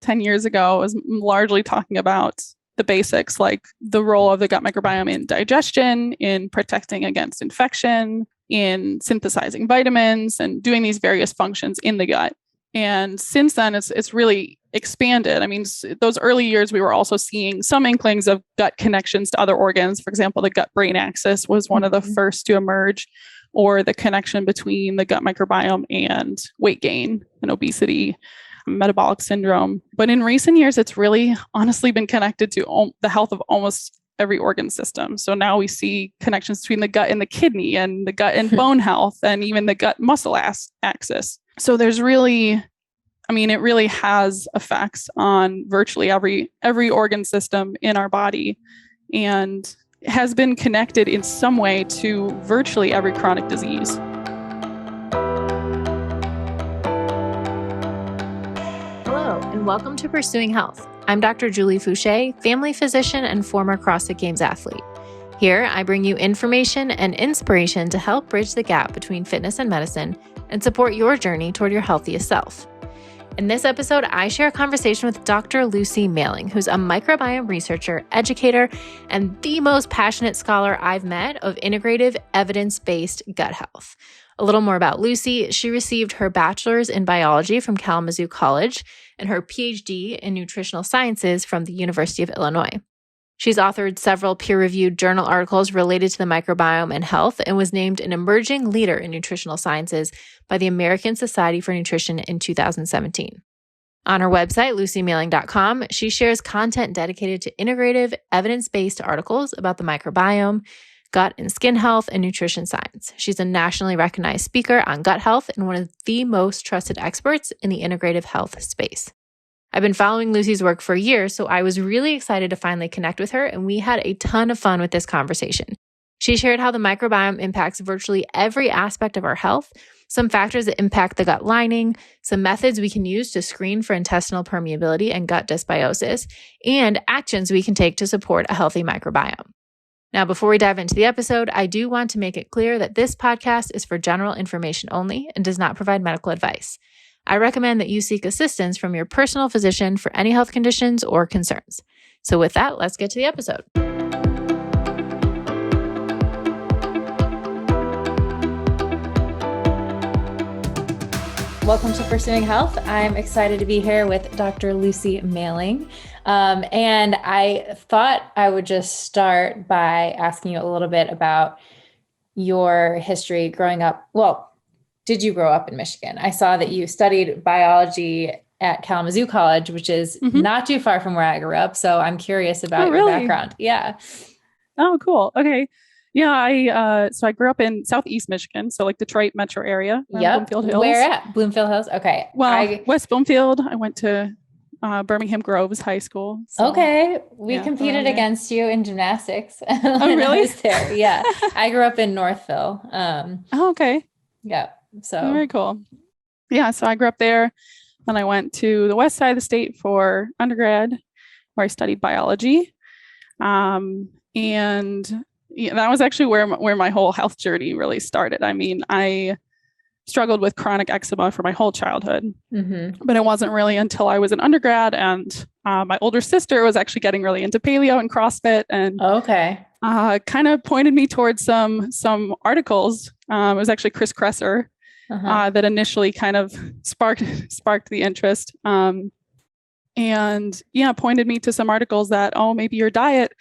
10 years ago, was largely talking about the basics, like the role of the gut microbiome in digestion, in protecting against infection, in synthesizing vitamins, and doing these various functions in the gut. And since then, it's really expanded. I mean, those early years, we were also seeing some inklings of gut connections to other organs. For example, the gut-brain axis was one of the first to emerge, or the connection between the gut microbiome and weight gain and obesity, metabolic syndrome. But in recent years, it's really honestly been connected to the health of almost every organ system. So now we see connections between the gut and the kidney, and the gut and bone health, and even the gut muscle axis. So there's really, it really has effects on virtually every organ system in our body, and has been connected in some way to virtually every chronic disease. Hello, and welcome to Pursuing Health. I'm Dr. Julie Fouché, family physician and former CrossFit Games athlete. Here, I bring you information and inspiration to help bridge the gap between fitness and medicine and support your journey toward your healthiest self. In this episode, I share a conversation with Dr. Lucy Malling, who's a microbiome researcher, educator, and the most passionate scholar I've met of integrative, evidence-based gut health. A little more about Lucy. She received her bachelor's in biology from Kalamazoo College and her PhD in nutritional sciences from the University of Illinois. She's authored several peer-reviewed journal articles related to the microbiome and health, and was named an emerging leader in nutritional sciences by the American Society for Nutrition in 2017. On her website, lucymalling.com, she shares content dedicated to integrative, evidence-based articles about the microbiome, gut and skin health, and nutrition science. She's a nationally recognized speaker on gut health and one of the most trusted experts in the integrative health space. I've been following Lucy's work for years, so I was really excited to finally connect with her, and we had a ton of fun with this conversation. She shared how the microbiome impacts virtually every aspect of our health, some factors that impact the gut lining, some methods we can use to screen for intestinal permeability and gut dysbiosis, and actions we can take to support a healthy microbiome. Now, before we dive into the episode, I do want to make it clear that this podcast is for general information only and does not provide medical advice. I recommend that you seek assistance from your personal physician for any health conditions or concerns. So with that, let's get to the episode. Welcome to Pursuing Health. I'm excited to be here with Dr. Lucy Malling. And I thought I would just start by asking you a little bit about your history growing up. Well, did you grow up in Michigan? I saw that you studied biology at Kalamazoo College, which is not too far from where I grew up. So I'm curious about your background. Yeah. Oh, cool. Okay. Yeah. I grew up in Southeast Michigan. So like Detroit metro area. Bloomfield Hills. Where at? Bloomfield Hills. Okay. Well, West Bloomfield. I went to Birmingham Groves High School. So, okay. We competed against you in gymnastics. Oh, really? I was there. Yeah. I grew up in Northville. Okay. Yeah. So very cool. Yeah. So I grew up there. Then I went to the west side of the state for undergrad, where I studied biology. And that was actually where my whole health journey really started. I mean, I struggled with chronic eczema for my whole childhood, but it wasn't really until I was an undergrad, and my older sister was actually getting really into paleo and CrossFit, and kind of pointed me towards some articles. It was actually Chris Kresser that initially kind of sparked the interest, and pointed me to some articles that, maybe your diet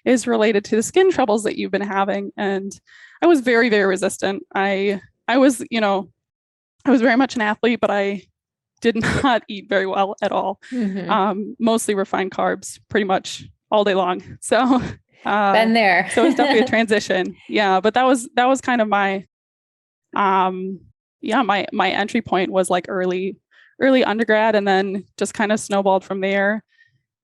is related to the skin troubles that you've been having. And I was very, very resistant. I was very much an athlete, but I did not eat very well at all. Mostly refined carbs pretty much all day long. So been there. So it was definitely a transition. Yeah. But that was kind of my my entry point was like early undergrad, and then just kind of snowballed from there.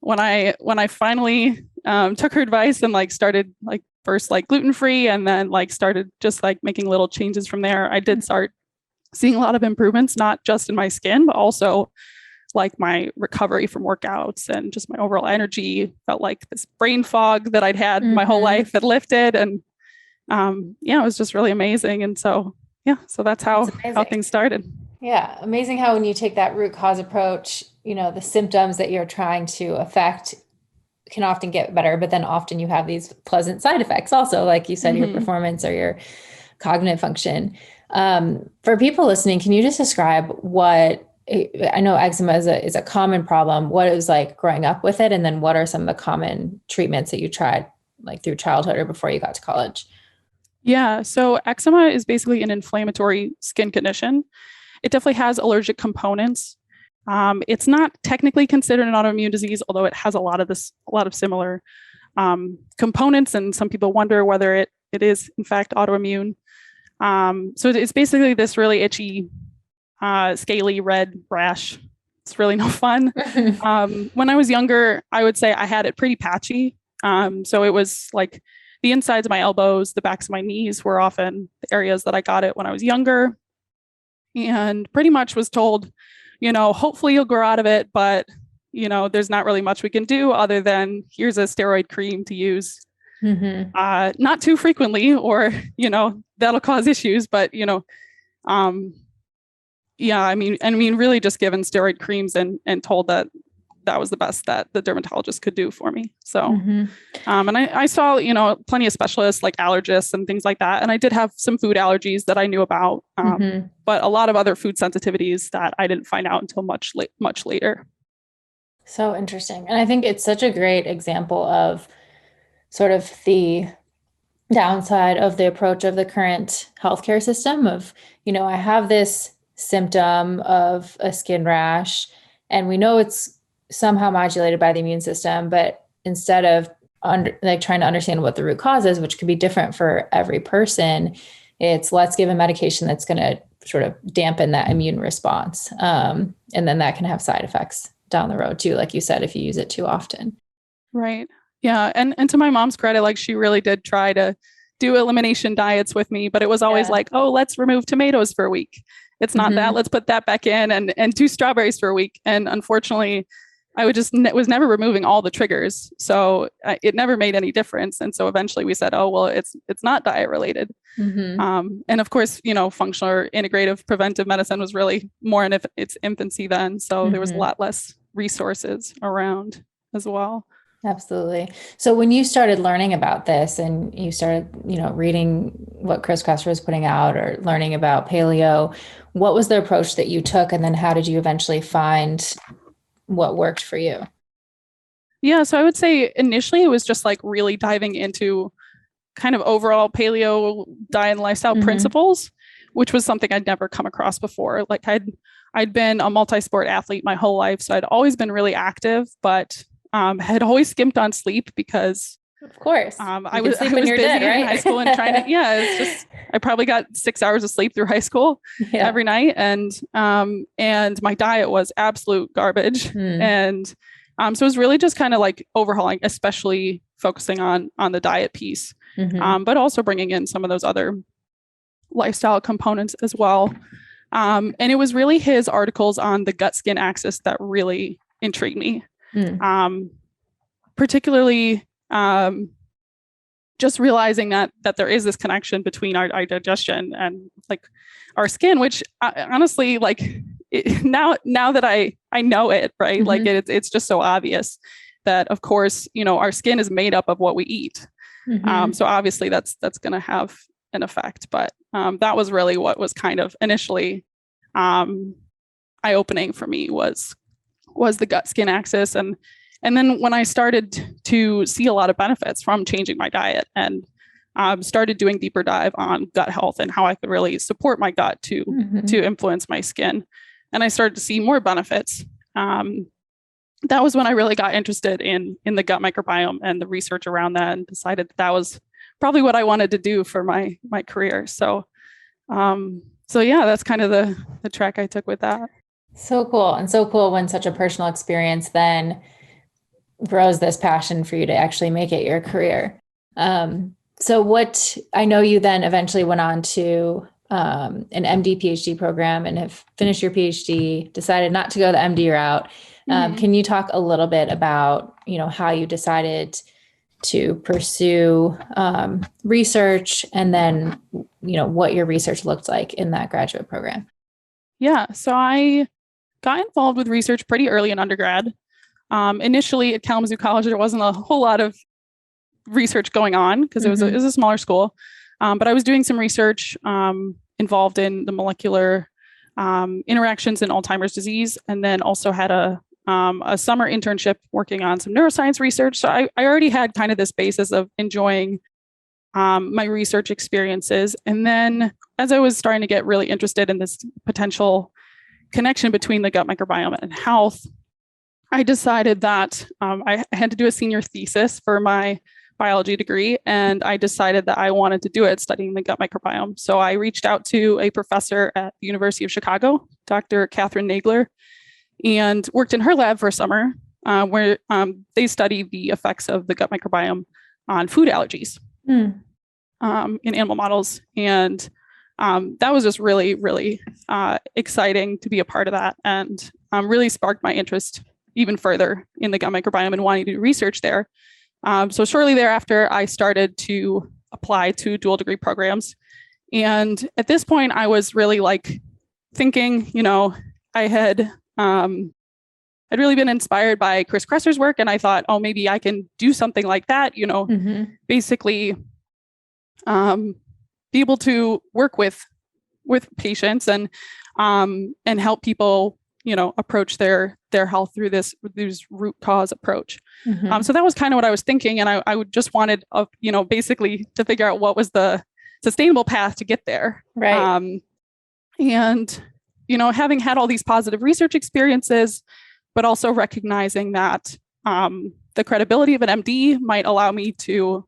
When I finally took her advice and like started like first like gluten-free, and then like started just like making little changes from there, I did start seeing a lot of improvements, not just in my skin, but also like my recovery from workouts, and just my overall energy. Felt like this brain fog that I'd had my whole life had lifted, and it was just really amazing. And so that's how things started. Yeah. Amazing how when you take that root cause approach, the symptoms that you're trying to affect can often get better, but then often you have these pleasant side effects also, like you said, your performance or your cognitive function. For people listening, can you just describe what, I know eczema is a common problem, what it was like growing up with it, and then what are some of the common treatments that you tried like through childhood or before you got to college? Yeah, so eczema is basically an inflammatory skin condition. It definitely has allergic components. It's not technically considered an autoimmune disease, although it has a lot of similar components, and some people wonder whether it is in fact autoimmune. So it's basically this really itchy, scaly red rash. It's really no fun. When I was younger, I would say I had it pretty patchy. So it was like the insides of my elbows, the backs of my knees were often the areas that I got it when I was younger, and pretty much was told, hopefully you'll grow out of it, but there's not really much we can do other than here's a steroid cream to use. Not too frequently, or that'll cause issues, but yeah, I mean really just given steroid creams and told that was the best that the dermatologist could do for me. So and I saw plenty of specialists like allergists and things like that, and I did have some food allergies that I knew about, but a lot of other food sensitivities that I didn't find out until much later. So interesting. And I think it's such a great example of sort of the downside of the approach of the current healthcare system of, I have this symptom of a skin rash and we know it's somehow modulated by the immune system, but instead of trying to understand what the root cause is, which could be different for every person, it's let's give a medication that's going to sort of dampen that immune response. And then that can have side effects down the road too, like you said, if you use it too often. Right. Yeah. And to my mom's credit, like she really did try to do elimination diets with me, but it was always like, oh, let's remove tomatoes for a week. It's not that, let's put that back in and do strawberries for a week. And unfortunately, I was never removing all the triggers. So it never made any difference. And so eventually we said, oh, well, it's not diet related. And of course, functional or integrative preventive medicine was really more in its infancy then. So there was a lot less resources around as well. Absolutely. So when you started learning about this and you started, reading what Chris Kresser was putting out or learning about paleo, what was the approach that you took? And then how did you eventually find what worked for you? Yeah. So I would say initially it was just like really diving into kind of overall paleo diet and lifestyle principles, which was something I'd never come across before. Like I'd been a multi-sport athlete my whole life. So I'd always been really active, but had always skimped on sleep because of course I was busy dead, right? In high school and trying to, it's just, I probably got 6 hours of sleep through high school every night. And my diet was absolute garbage. And so it was really just kind of like overhauling, especially focusing on the diet piece, but also bringing in some of those other lifestyle components as well. And it was really his articles on the gut-skin axis that really intrigued me. Particularly just realizing that there is this connection between our digestion and like our skin, which honestly, like now that I know it, right? Like it's just so obvious that of course, our skin is made up of what we eat. So obviously that's going to have an effect, but that was really what was kind of initially eye-opening for me was the gut-skin axis. And then when I started to see a lot of benefits from changing my diet and started doing deeper dive on gut health and how I could really support my gut to influence my skin, and I started to see more benefits, that was when I really got interested in the gut microbiome and the research around that, and decided that was probably what I wanted to do for my career. So yeah, that's kind of the track I took with that. So cool. And so cool when such a personal experience then grows this passion for you to actually make it your career. So what I know you then eventually went on to an MD PhD program and have finished your PhD, decided not to go the MD route. Can you talk a little bit about, how you decided to pursue research and then, what your research looked like in that graduate program? Yeah. So I got involved with research pretty early in undergrad. Initially at Kalamazoo College, there wasn't a whole lot of research going on because it was a smaller school. But I was doing some research involved in the molecular interactions in Alzheimer's disease, and then also had a summer internship working on some neuroscience research. So I already had kind of this basis of enjoying my research experiences. And then as I was starting to get really interested in this potential connection between the gut microbiome and health, I decided that I had to do a senior thesis for my biology degree, and I decided that I wanted to do it studying the gut microbiome. So I reached out to a professor at the University of Chicago, Dr. Catherine Nagler, and worked in her lab for a summer where they study the effects of the gut microbiome on food allergies in animal models. And that was just really, really exciting to be a part of that, and really sparked my interest even further in the gut microbiome and wanting to do research there. So shortly thereafter, I started to apply to dual degree programs. And at this point, I was really like thinking, I'd really been inspired by Chris Kresser's work. And I thought, oh, maybe I can do something like that, basically be able to work with patients and help people, approach their health through this root cause approach. So that was kind of what I was thinking. And I would just wanted, basically to figure out what was the sustainable path to get there. Right. And, having had all these positive research experiences, but also recognizing that the credibility of an MD might allow me to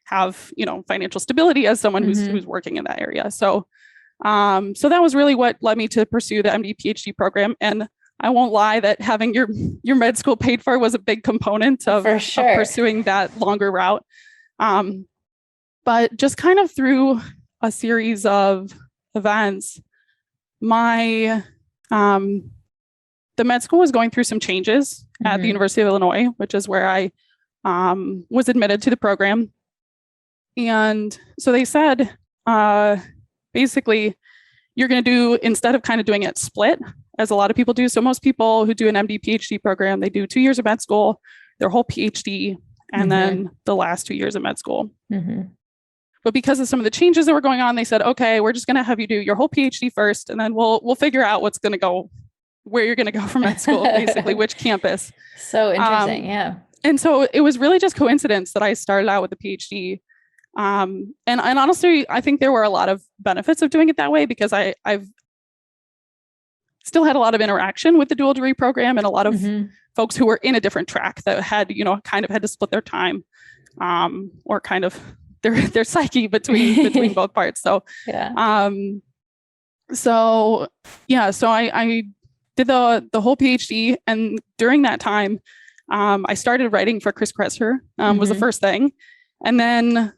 have, financial stability as someone who's working in that area. So that was really what led me to pursue the MD PhD program. And I won't lie that having your med school paid for was a big component of pursuing that longer route. But just kind of through a series of events, the med school was going through some changes at the University of Illinois, which is where I was admitted to the program. And so they said, basically, you're going to do, instead of kind of doing it split, as a lot of people do. So most people who do an MD PhD program, they do 2 years of med school, their whole PhD, and then the last 2 years of med school. But because of some of the changes that were going on, they said, okay, we're just going to have you do your whole PhD first, and then we'll figure out what's going to go, where you're going to go for med school, basically, which campus. So interesting. Yeah. And so it was really just coincidence that I started out with a PhD. And honestly, I think there were a lot of benefits of doing it that way, because I've still had a lot of interaction with the dual degree program, and a lot of folks who were in a different track that had, kind of had to split their time or kind of their psyche between both parts. So, so I did the whole PhD. And during that time, I started writing for Chris Kresser, was the first thing. And then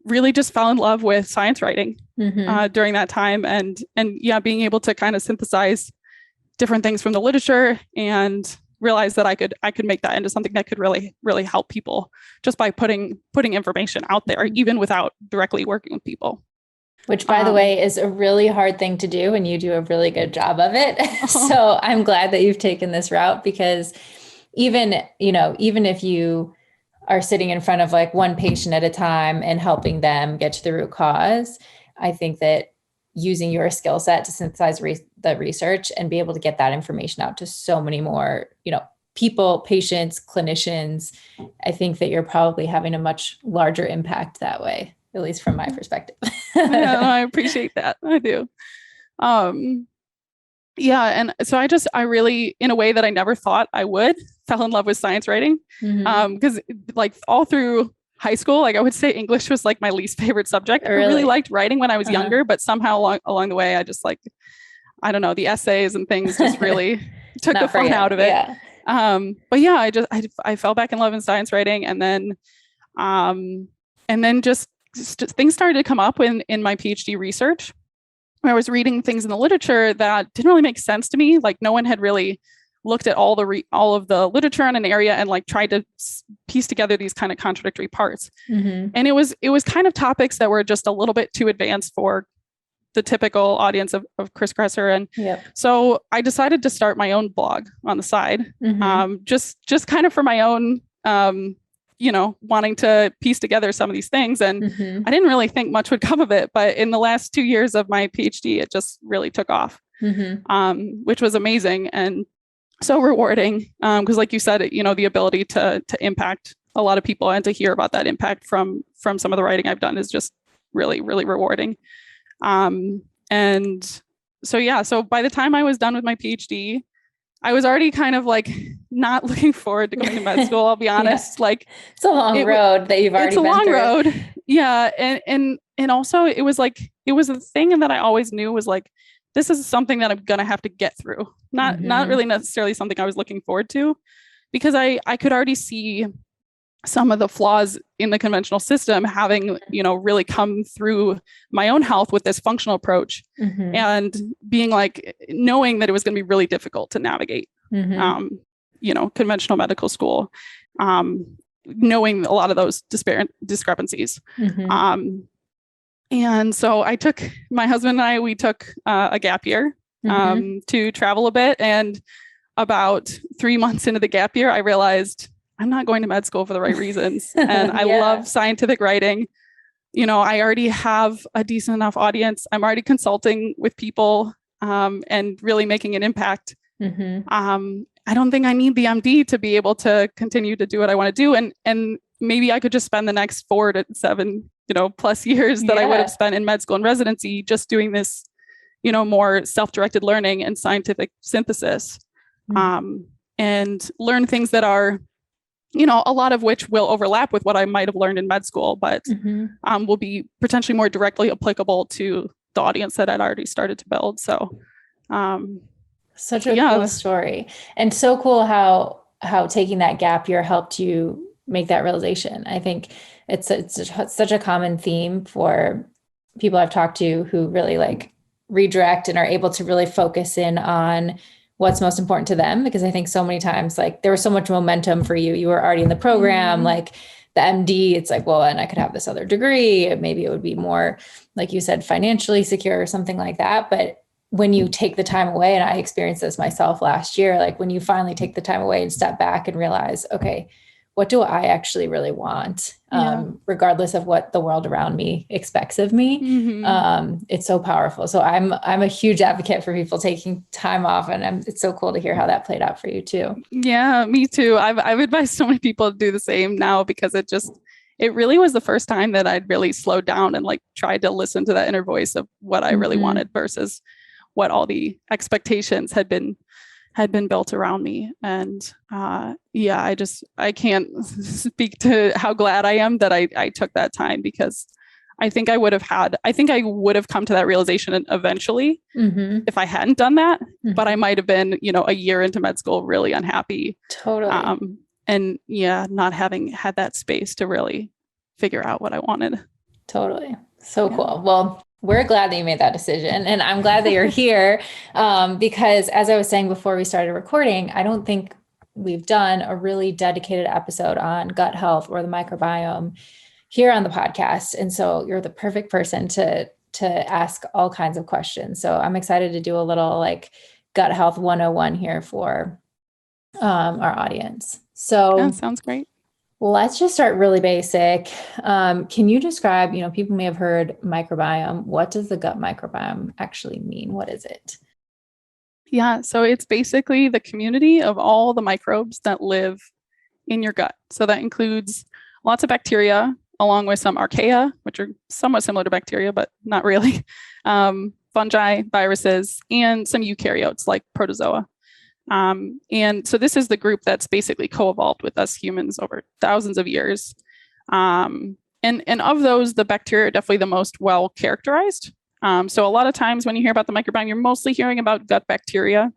really just fell in love with science writing during that time, and being able to kind of synthesize different things from the literature and realize that I could make that into something that could really, really help people just by putting information out there, even without directly working with people. Which, by the way, is a really hard thing to do, and you do a really good job of it. So I'm glad that you've taken this route, because even if you are sitting in front of like one patient at a time and helping them get to the root cause, I think that using your skill set to synthesize the research and be able to get that information out to so many more, people, patients, clinicians, I think that you're probably having a much larger impact that way, at least from my perspective. I appreciate that. I do. And so I really, in a way that I never thought I would, fell in love with science writing. Because like all through high school, like I would say English was like my least favorite subject. I really liked writing when I was younger, but somehow along the way, I just like, I don't know, the essays and things just really took the fun out of it. I fell back in love in science writing. And then just things started to come up in my PhD research, where I was reading things in the literature that didn't really make sense to me. Like no one had really looked at all of the literature in an area and like tried to piece together these kind of contradictory parts. And it was kind of topics that were just a little bit too advanced for the typical audience of Chris Kresser. And so I decided to start my own blog on the side, just kind of for my own, wanting to piece together some of these things. And I didn't really think much would come of it, but in the last 2 years of my PhD, it just really took off, which was amazing and so rewarding. Because like you said, the ability to impact a lot of people and to hear about that impact from some of the writing I've done is just really, really rewarding. And so by the time I was done with my PhD, I was already kind of like not looking forward to going to med school. I'll be honest. Like it's a long road that you've already been through. It's a long road. Yeah. And also it was a thing that I always knew was like, this is something that I'm going to have to get through. Not really necessarily something I was looking forward to, because I could already see some of the flaws in the conventional system having, really come through my own health with this functional approach and being like, knowing that it was going to be really difficult to navigate, conventional medical school, knowing a lot of those discrepancies. And so my husband and I, we took a gap year to travel a bit. And about 3 months into the gap year, I realized I'm not going to med school for the right reasons. And I love scientific writing. I already have a decent enough audience. I'm already consulting with people and really making an impact. I don't think I need the MD to be able to continue to do what I want to do. And maybe I could just spend the next 4 to 7, plus years that I would have spent in med school and residency, just doing this, more self-directed learning and scientific synthesis, and learn things that are, a lot of which will overlap with what I might have learned in med school, but will be potentially more directly applicable to the audience that I'd already started to build. So, such a cool story, and so cool how taking that gap year helped you make that realization. I think it's such a common theme for people I've talked to who really like redirect and are able to really focus in on what's most important to them. Because I think so many times, like there was so much momentum for you. You were already in the program, like the MD, it's like, well, and I could have this other degree. Maybe it would be more, like you said, financially secure or something like that. But when you take the time away, and I experienced this myself last year, like when you finally take the time away and step back and realize, okay, what do I actually really want? Regardless of what the world around me expects of me. It's so powerful. So I'm a huge advocate for people taking time off, and it's so cool to hear how that played out for you too. Yeah, me too. I've advised so many people to do the same now, because it really was the first time that I'd really slowed down and like tried to listen to that inner voice of what I really wanted versus what all the expectations had been built around me. And I can't speak to how glad I am that I took that time, because I think I would have come to that realization eventually if I hadn't done that, but I might've been, a year into med school, really unhappy. Totally. Not having had that space to really figure out what I wanted. Totally. So cool. Well, we're glad that you made that decision, and I'm glad that you're here, because as I was saying before we started recording, I don't think we've done a really dedicated episode on gut health or the microbiome here on the podcast. And so you're the perfect person to ask all kinds of questions. So I'm excited to do a little like gut health 101 here for our audience. So sounds great. Let's just start really basic. Can you describe, people may have heard microbiome. What does the gut microbiome actually mean? What is it? Yeah, so it's basically the community of all the microbes that live in your gut. So that includes lots of bacteria, along with some archaea, which are somewhat similar to bacteria, but not really, fungi, viruses, and some eukaryotes like protozoa. And so this is the group that's basically co-evolved with us humans over thousands of years. And of those, the bacteria are definitely the most well characterized. So a lot of times when you hear about the microbiome, you're mostly hearing about gut bacteria.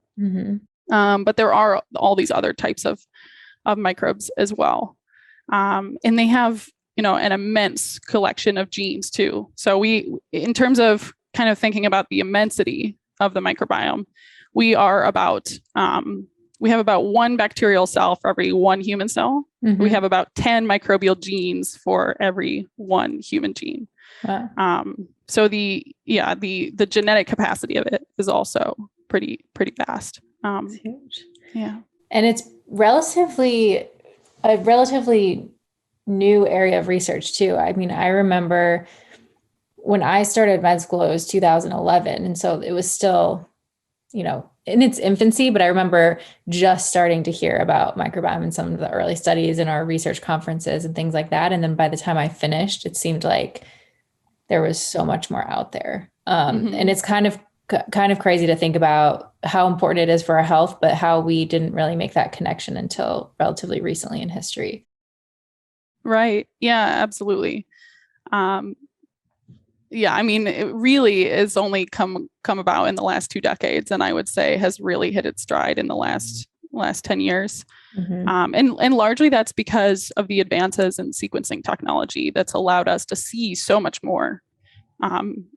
But there are all these other types of microbes as well. And they have, an immense collection of genes too. So in terms of kind of thinking about the immensity of the microbiome, we have about 1 bacterial cell for every 1 human cell. We have about 10 microbial genes for every 1 human gene. Wow. So the genetic capacity of it is also pretty vast. It's huge. Yeah. And it's a relatively new area of research too. I mean, I remember when I started med school, it was 2011. And so it was still, in its infancy, but I remember just starting to hear about microbiome in some of the early studies in our research conferences and things like that. And then by the time I finished, it seemed like there was so much more out there. And it's kind of crazy to think about how important it is for our health, but how we didn't really make that connection until relatively recently in history. Right. Yeah, absolutely. Yeah, I mean, it really is only come about in the last 2 decades, and I would say has really hit its stride in the last 10 years. And largely that's because of the advances in sequencing technology that's allowed us to see so much more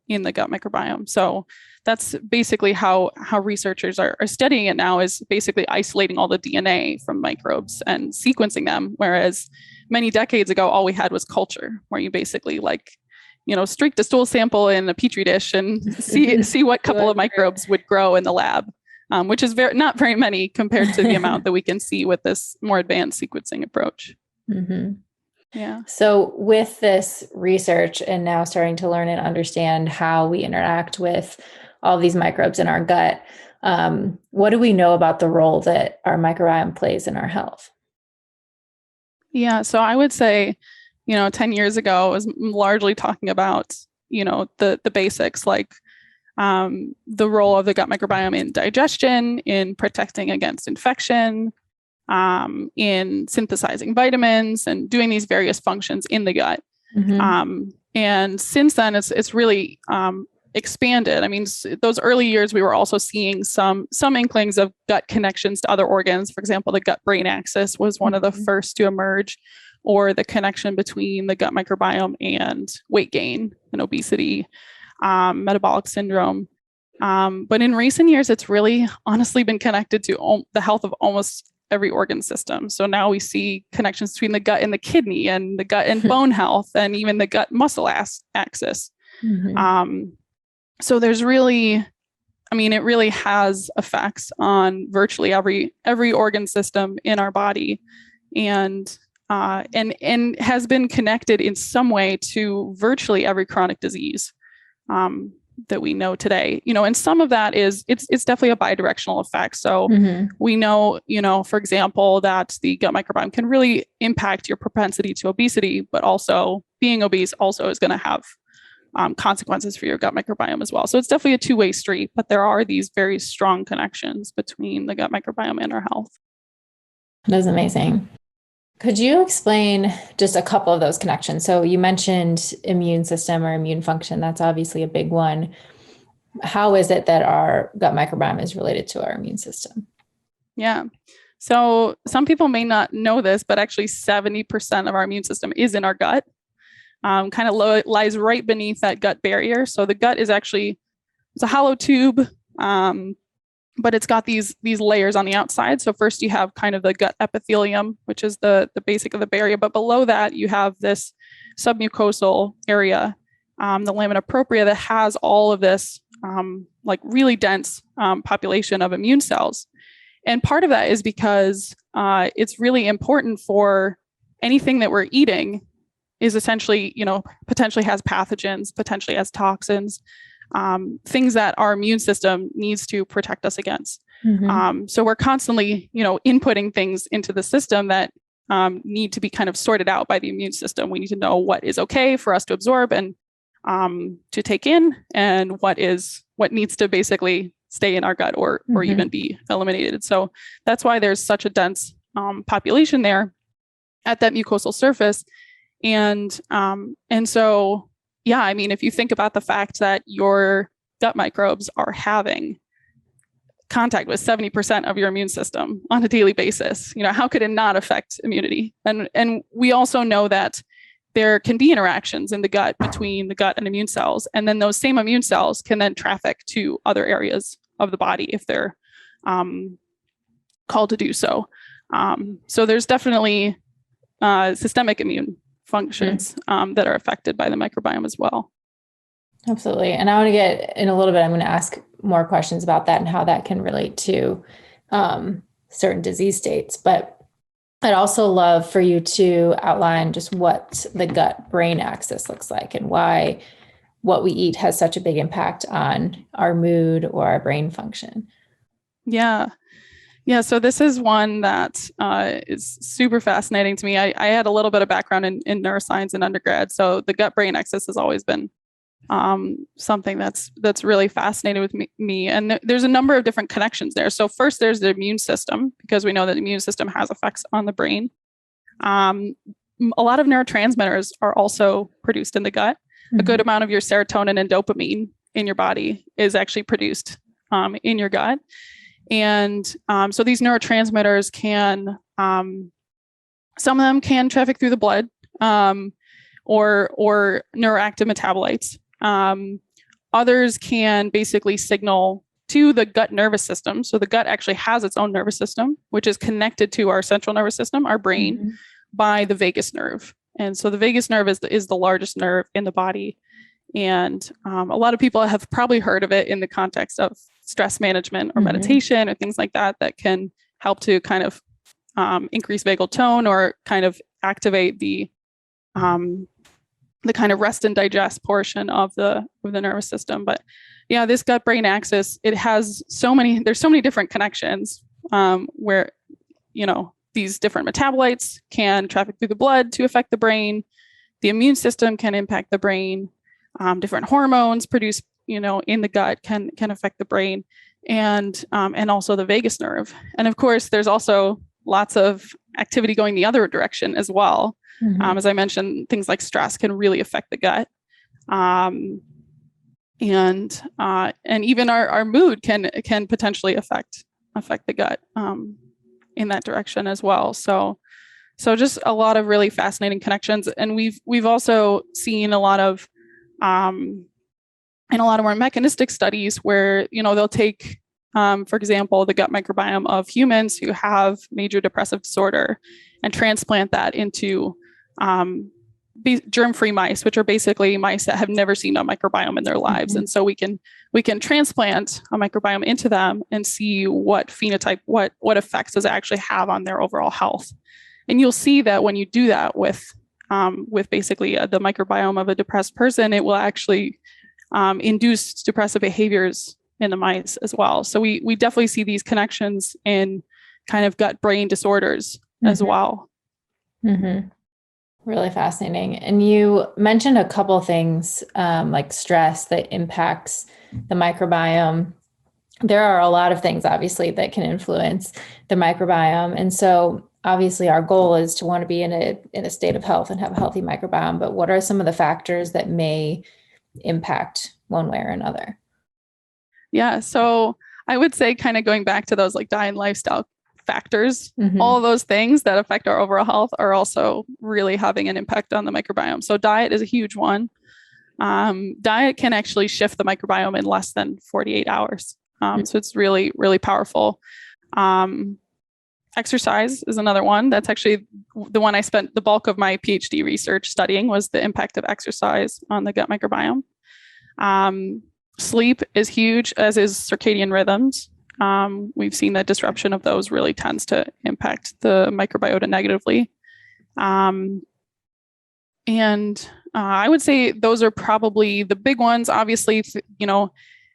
in the gut microbiome. So that's basically how researchers are studying it now, is basically isolating all the DNA from microbes and sequencing them. Whereas many decades ago, all we had was culture, where you basically streaked a stool sample in a petri dish and see what couple of microbes would grow in the lab, which is not very many compared to the amount that we can see with this more advanced sequencing approach. Yeah. So with this research and now starting to learn and understand how we interact with all these microbes in our gut, what do we know about the role that our microbiome plays in our health? Yeah. So I would say, 10 years ago, I was largely talking about, the basics, like the role of the gut microbiome in digestion, in protecting against infection, in synthesizing vitamins and doing these various functions in the gut. And since then, it's really expanded. I mean, those early years, we were also seeing some inklings of gut connections to other organs. For example, the gut-brain axis was one of the first to emerge, or the connection between the gut microbiome and weight gain and obesity, metabolic syndrome. But in recent years, it's really honestly been connected to the health of almost every organ system. So now we see connections between the gut and the kidney, and the gut and bone health, and even the gut muscle axis. So there's really, it really has effects on virtually every organ system in our body, and has been connected in some way to virtually every chronic disease that we know today. And some of that is it's definitely a bidirectional effect. So we know, for example, that the gut microbiome can really impact your propensity to obesity, but also being obese also is going to have consequences for your gut microbiome as well. So it's definitely a two-way street, but there are these very strong connections between the gut microbiome and our health. That's amazing. Could you explain just a couple of those connections? So you mentioned immune system or immune function. That's obviously a big one. How is it that our gut microbiome is related to our immune system? Yeah. So some people may not know this, but actually 70% of our immune system is in our gut. Kind of lies right beneath that gut barrier. So the gut is actually, it's a hollow tube, but it's got these layers on the outside. So first you have kind of the gut epithelium, which is the basic of the barrier. But below that, you have this submucosal area, the lamina propria, that has all of this like really dense population of immune cells. And part of that is because it's really important for anything that we're eating is essentially, potentially has pathogens, potentially has toxins, things that our immune system needs to protect us against. So we're constantly, inputting things into the system that need to be kind of sorted out by the immune system. We need to know what is okay for us to absorb and to take in, and what needs to basically stay in our gut or even be eliminated. So that's why there's such a dense population there at that mucosal surface. And so, yeah, if you think about the fact that your gut microbes are having contact with 70% of your immune system on a daily basis, how could it not affect immunity? And we also know that there can be interactions in the gut between the gut and immune cells. And then those same immune cells can then traffic to other areas of the body if they're called to do so. So there's definitely systemic immune functions that are affected by the microbiome as well. Absolutely. And I want to get in a little bit, I'm going to ask more questions about that and how that can relate to certain disease states. But I'd also love for you to outline just what the gut-brain axis looks like and why what we eat has such a big impact on our mood or our brain function. Yeah. So this is one that is super fascinating to me. I had a little bit of background in neuroscience in undergrad. So the gut-brain axis has always been something that's really fascinating with me. And there's a number of different connections there. So first, there's the immune system, because we know that the immune system has effects on the brain. A lot of neurotransmitters are also produced in the gut. A good amount of your serotonin and dopamine in your body is actually produced in your gut. And so these neurotransmitters can, some of them can traffic through the blood or neuroactive metabolites. Others can basically signal to the gut nervous system. So the gut actually has its own nervous system, which is connected to our central nervous system, our brain, by the vagus nerve. And so the vagus nerve is the largest nerve in the body. And a lot of people have probably heard of it in the context of stress management or meditation or things like that can help to kind of increase vagal tone or kind of activate the kind of rest and digest portion of the nervous system. But yeah, this gut-brain axis, there's so many different connections where, these different metabolites can traffic through the blood to affect the brain. The immune system can impact the brain. Different hormones produced, in the gut can affect the brain, and also the vagus nerve. And of course, there's also lots of activity going the other direction as well. As I mentioned, things like stress can really affect the gut, and even our mood can potentially affect the gut in that direction as well. So just a lot of really fascinating connections, and we've also seen a lot of in a lot of more mechanistic studies where they'll take, for example, the gut microbiome of humans who have major depressive disorder and transplant that into germ-free mice, which are basically mice that have never seen a microbiome in their lives. And so we can transplant a microbiome into them and see what phenotype, what effects does it actually have on their overall health. And you'll see that when you do that with basically the microbiome of a depressed person, it will actually induce depressive behaviors in the mice as well. So we definitely see these connections in kind of gut-brain disorders as well. Really fascinating. And you mentioned a couple things like stress that impacts the microbiome. There are a lot of things, obviously, that can influence the microbiome. And so obviously our goal is to want to be in a state of health and have a healthy microbiome. But what are some of the factors that may impact one way or another? Yeah. So I would say, kind of going back to those like diet and lifestyle factors, all of those things that affect our overall health are also really having an impact on the microbiome. So diet is a huge one. Diet can actually shift the microbiome in less than 48 hours. So it's really, really powerful. Exercise is another one. That's actually the one I spent the bulk of my PhD research studying, was the impact of exercise on the gut microbiome. Sleep is huge, as is circadian rhythms. We've seen that disruption of those really tends to impact the microbiota negatively. And I would say those are probably the big ones. Obviously,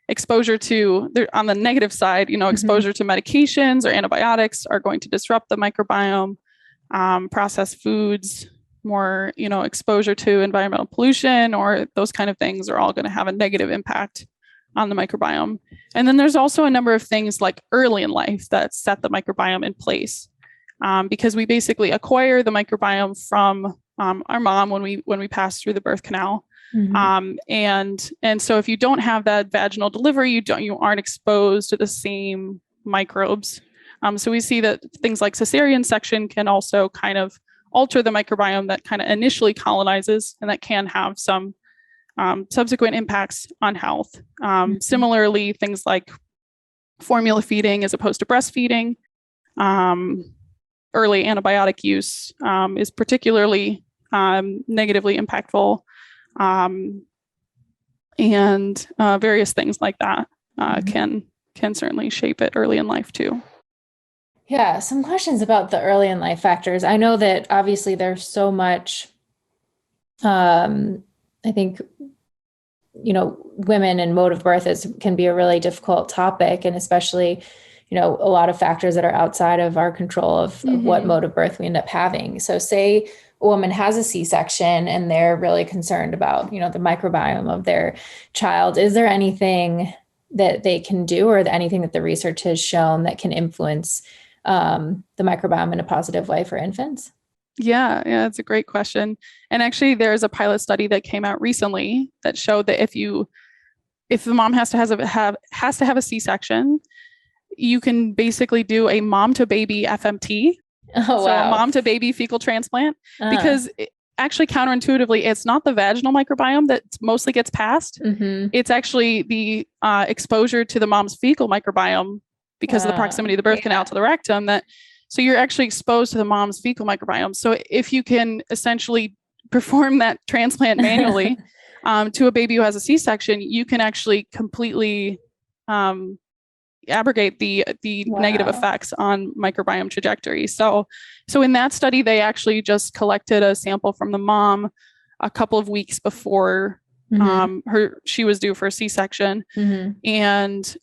exposure to, on the negative side, exposure to medications or antibiotics are going to disrupt the microbiome. Processed foods, more, exposure to environmental pollution or those kind of things are all going to have a negative impact on the microbiome. And then there's also a number of things like early in life that set the microbiome in place, because we basically acquire the microbiome from our mom when we pass through the birth canal. And so if you don't have that vaginal delivery, you aren't exposed to the same microbes. So we see that things like cesarean section can also kind of alter the microbiome that kind of initially colonizes, and that can have some subsequent impacts on health. Similarly, things like formula feeding as opposed to breastfeeding, early antibiotic use is particularly negatively impactful, and various things like that can certainly shape it early in life too. Yeah, some questions about the early in life factors. I know that obviously there's so much, I think, women and mode of birth can be a really difficult topic, and especially, a lot of factors that are outside of our control of what mode of birth we end up having. So say a woman has a C-section and they're really concerned about, the microbiome of their child. Is there anything that they can do, or anything that the research has shown that can influence the microbiome in a positive way for infants? Yeah, it's a great question. And actually, there's a pilot study that came out recently that showed that if the mom has to have a C-section, you can basically do a mom to baby FMT. Oh, so a mom to baby fecal transplant, because actually counterintuitively, it's not the vaginal microbiome that mostly gets passed. It's actually the exposure to the mom's fecal microbiome because of the proximity of the birth canal to the rectum so you're actually exposed to the mom's fecal microbiome. So if you can essentially perform that transplant manually to a baby who has a C-section, you can actually completely abrogate the negative effects on microbiome trajectory. So in that study, they actually just collected a sample from the mom a couple of weeks before she was due for a C-section, and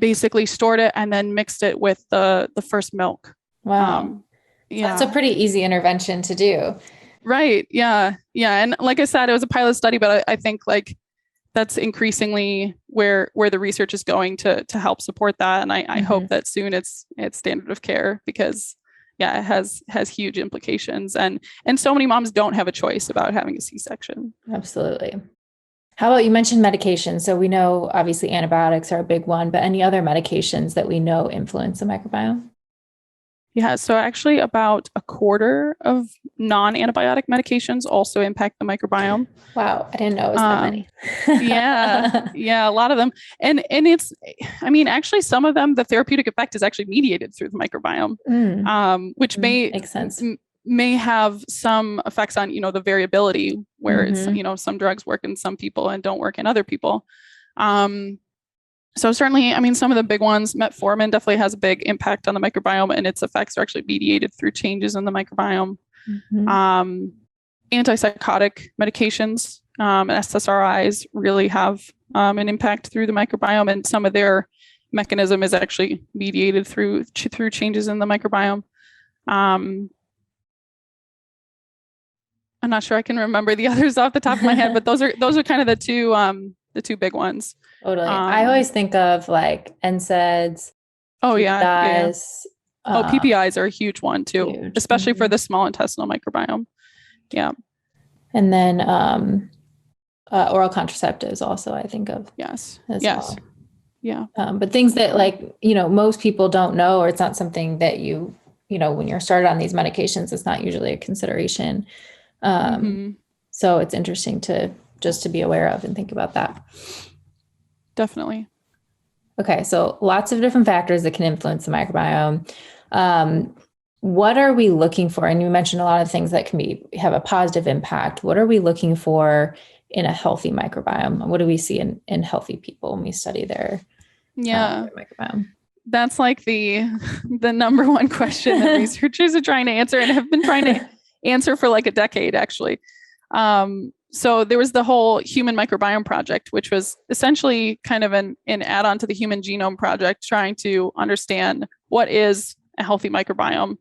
basically stored it and then mixed it with the first milk. Wow. That's a pretty easy intervention to do. Right. Yeah. And like I said, it was a pilot study, but I think that's increasingly where the research is going to help support that. And I hope that soon it's standard of care, because it has huge implications. And so many moms don't have a choice about having a C-section. Absolutely. How about, you mentioned medications? So we know obviously antibiotics are a big one, but any other medications that we know influence the microbiome? Yeah, so actually about a quarter of non-antibiotic medications also impact the microbiome. Wow, I didn't know it was that many. Yeah, a lot of them. And it's, actually some of them, the therapeutic effect is actually mediated through the microbiome, which makes sense. May have some effects on, the variability where it's, some drugs work in some people and don't work in other people. So certainly, some of the big ones, metformin definitely has a big impact on the microbiome, and its effects are actually mediated through changes in the microbiome. Antipsychotic medications, SSRIs really have an impact through the microbiome, and some of their mechanism is actually mediated through changes in the microbiome. I'm not sure I can remember the others off the top of my head, but those are kind of the two big ones. Totally. I always think of like NSAIDs. PPIs. PPIs are a huge one too, especially for the small intestinal microbiome. Yeah. And then oral contraceptives also, I think of. Yes. Well. Yeah. But things that most people don't know, or it's not something that when you're started on these medications, it's not usually a consideration. So it's interesting to be aware of and think about that. Definitely. Okay. So lots of different factors that can influence the microbiome. What are we looking for? And you mentioned a lot of things that can have a positive impact. What are we looking for in a healthy microbiome? What do we see in healthy people when we study their microbiome? That's like the number one question that researchers are trying to answer and have been trying to answer for like a decade, actually. So there was the whole Human Microbiome Project, which was essentially kind of an add-on to the Human Genome Project, trying to understand what is a healthy microbiome.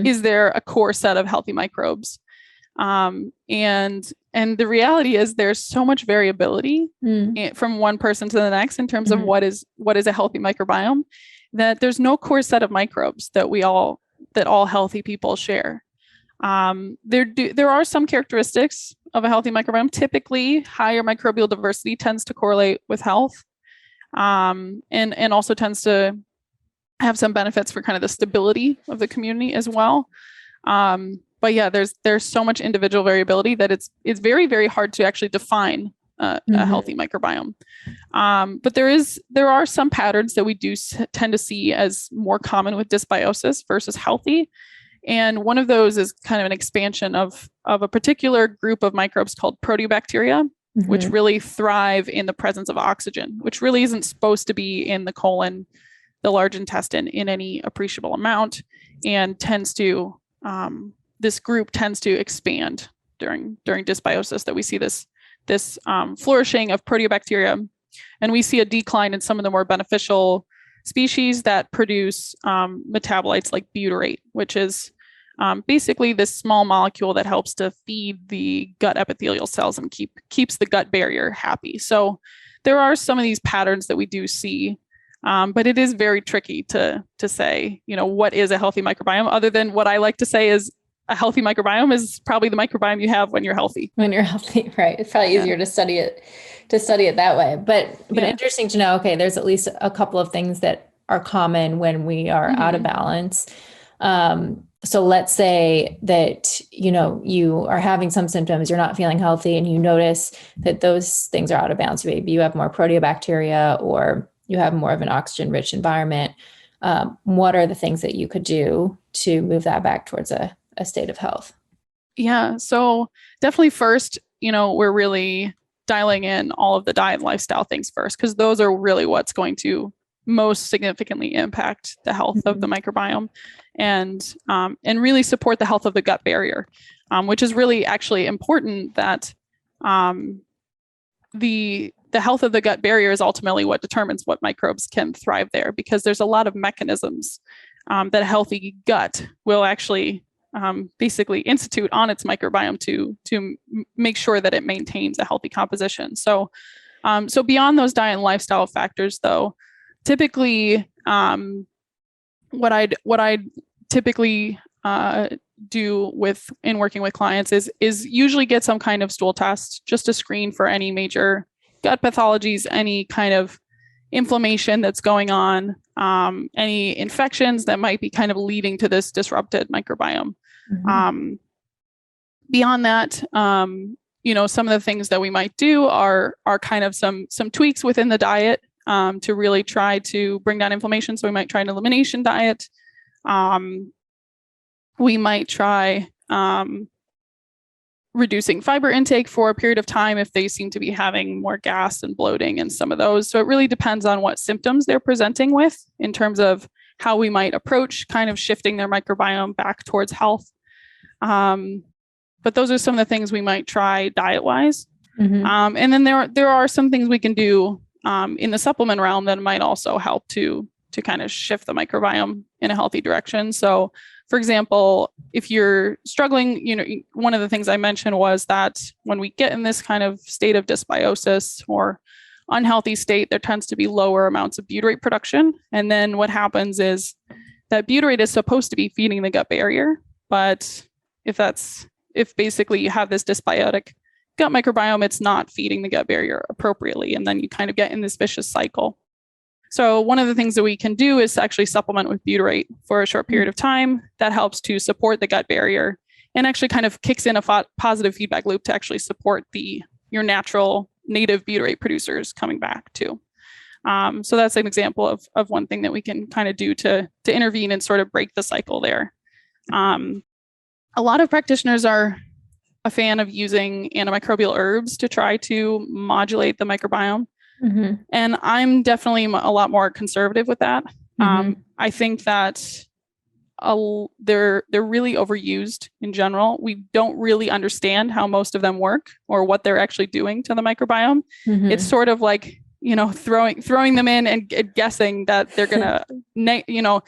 Is there a core set of healthy microbes? And the reality is there's so much variability from one person to the next in terms of what is a healthy microbiome, that there's no core set of microbes that all healthy people share. There are some characteristics of a healthy microbiome. Typically, higher microbial diversity tends to correlate with health, and also tends to have some benefits for kind of the stability of the community as well. But yeah, there's so much individual variability that it's very, very hard to actually define a healthy microbiome. But there are some patterns that we do tend to see as more common with dysbiosis versus healthy. And one of those is kind of an expansion of a particular group of microbes called proteobacteria, which really thrive in the presence of oxygen, which really isn't supposed to be in the colon, the large intestine, in any appreciable amount, and this group tends to expand during dysbiosis, that we see this flourishing of proteobacteria, and we see a decline in some of the more beneficial species that produce metabolites like butyrate, which is basically this small molecule that helps to feed the gut epithelial cells and keeps the gut barrier happy. So there are some of these patterns that we do see, but it is very tricky to say, what is a healthy microbiome, other than what I like to say is a healthy microbiome is probably the microbiome you have when you're healthy. When you're healthy, right? It's probably easier to study it that way. But interesting to know. Okay, there's at least a couple of things that are common when we are out of balance. So let's say that you are having some symptoms, you're not feeling healthy, and you notice that those things are out of balance. Maybe you have more proteobacteria, or you have more of an oxygen-rich environment. What are the things that you could do to move that back towards a state of health? Yeah. So definitely first, we're really dialing in all of the diet and lifestyle things first, because those are really what's going to most significantly impact the health of the microbiome, and really support the health of the gut barrier, which is really actually important. That the health of the gut barrier is ultimately what determines what microbes can thrive there, because there's a lot of mechanisms that a healthy gut will actually basically institute on its microbiome to make sure that it maintains a healthy composition. So beyond those diet and lifestyle factors, though, typically what I'd typically do in working with clients is usually get some kind of stool test, just to screen for any major gut pathologies, any kind of inflammation that's going on, any infections that might be kind of leading to this disrupted microbiome. Beyond that, some of the things that we might do are kind of some tweaks within the diet to really try to bring down inflammation. So we might try an elimination diet. We might try reducing fiber intake for a period of time if they seem to be having more gas and bloating and some of those. So it really depends on what symptoms they're presenting with in terms of how we might approach kind of shifting their microbiome back towards health. But those are some of the things we might try diet-wise. And then there are some things we can do in the supplement realm that might also help to kind of shift the microbiome in a healthy direction. So, for example, if you're struggling, one of the things I mentioned was that when we get in this kind of state of dysbiosis or unhealthy state, there tends to be lower amounts of butyrate production. And then what happens is that butyrate is supposed to be feeding the gut barrier. But if basically you have this dysbiotic gut microbiome, it's not feeding the gut barrier appropriately. And then you kind of get in this vicious cycle. So one of the things that we can do is actually supplement with butyrate for a short period of time. That helps to support the gut barrier and actually kind of kicks in a positive feedback loop to actually support your natural native butyrate producers coming back too. So that's an example of one thing that we can kind of do to intervene and sort of break the cycle there. A lot of practitioners are a fan of using antimicrobial herbs to try to modulate the microbiome. And I'm definitely a lot more conservative with that. I think that they're really overused in general. We don't really understand how most of them work or what they're actually doing to the microbiome. It's sort of like, throwing them in and guessing that they're going to,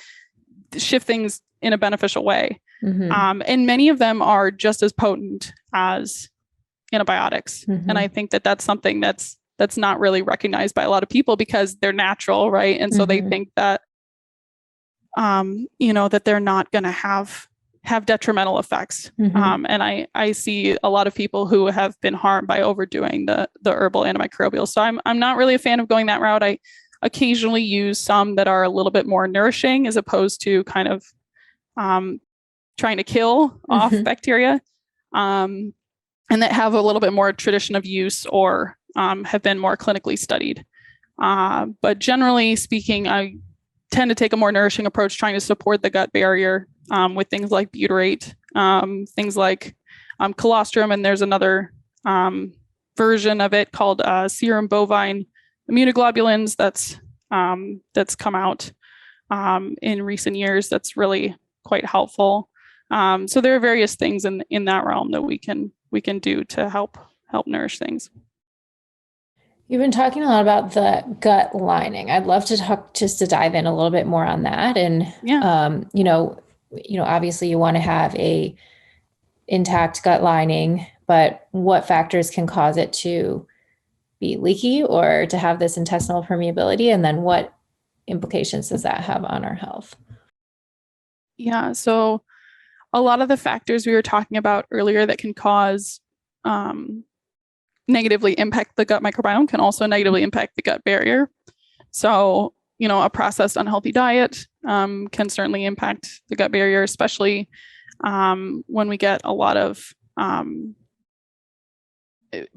shift things in a beneficial way. And many of them are just as potent as antibiotics. And I think that that's something that's not really recognized by a lot of people because they're natural, right? And so they think that, that they're not going to have detrimental effects. And I see a lot of people who have been harmed by overdoing the herbal antimicrobials. So I'm not really a fan of going that route. I occasionally use some that are a little bit more nourishing as opposed to kind of trying to kill off bacteria, and that have a little bit more tradition of use or have been more clinically studied. But generally speaking, I tend to take a more nourishing approach, trying to support the gut barrier with things like butyrate, things like colostrum, and there's another version of it called serum bovine immunoglobulins that's come out in recent years that's really quite helpful. So there are various things in that realm that we can do to help nourish things. You've been talking a lot about the gut lining. I'd love to talk just to dive in a little bit more on that. And obviously you want to have a intact gut lining, but what factors can cause it to be leaky or to have this intestinal permeability? And then what implications does that have on our health? Yeah, so a lot of the factors we were talking about earlier that can cause negatively impact the gut microbiome can also negatively impact the gut barrier. So, a processed unhealthy diet can certainly impact the gut barrier, especially when we get a lot of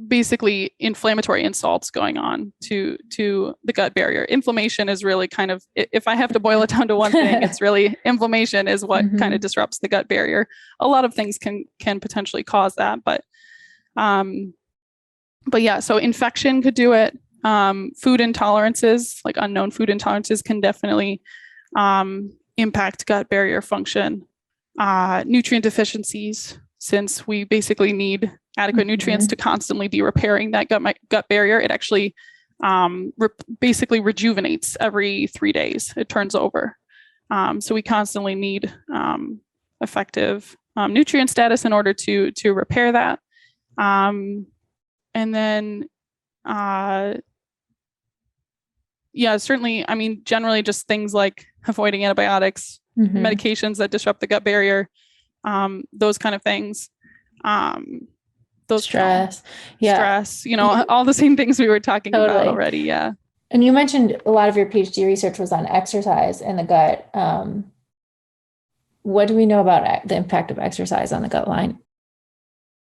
basically inflammatory insults going on to the gut barrier. Inflammation is really kind of, if I have to boil it down to one thing, it's really inflammation is what kind of disrupts the gut barrier. A lot of things can potentially cause that, but yeah, so infection could do it. Food intolerances, like unknown food intolerances, can definitely impact gut barrier function. Nutrient deficiencies, since we basically need adequate nutrients to constantly be repairing that gut barrier, it actually basically rejuvenates every 3 days. It turns over. So we constantly need effective nutrient status in order to repair that. And then, certainly, generally just things like avoiding antibiotics, medications that disrupt the gut barrier, those kind of things. Those stress, all the same things we were talking about already. Yeah. And you mentioned a lot of your PhD research was on exercise in the gut. What do we know about the impact of exercise on the gut line?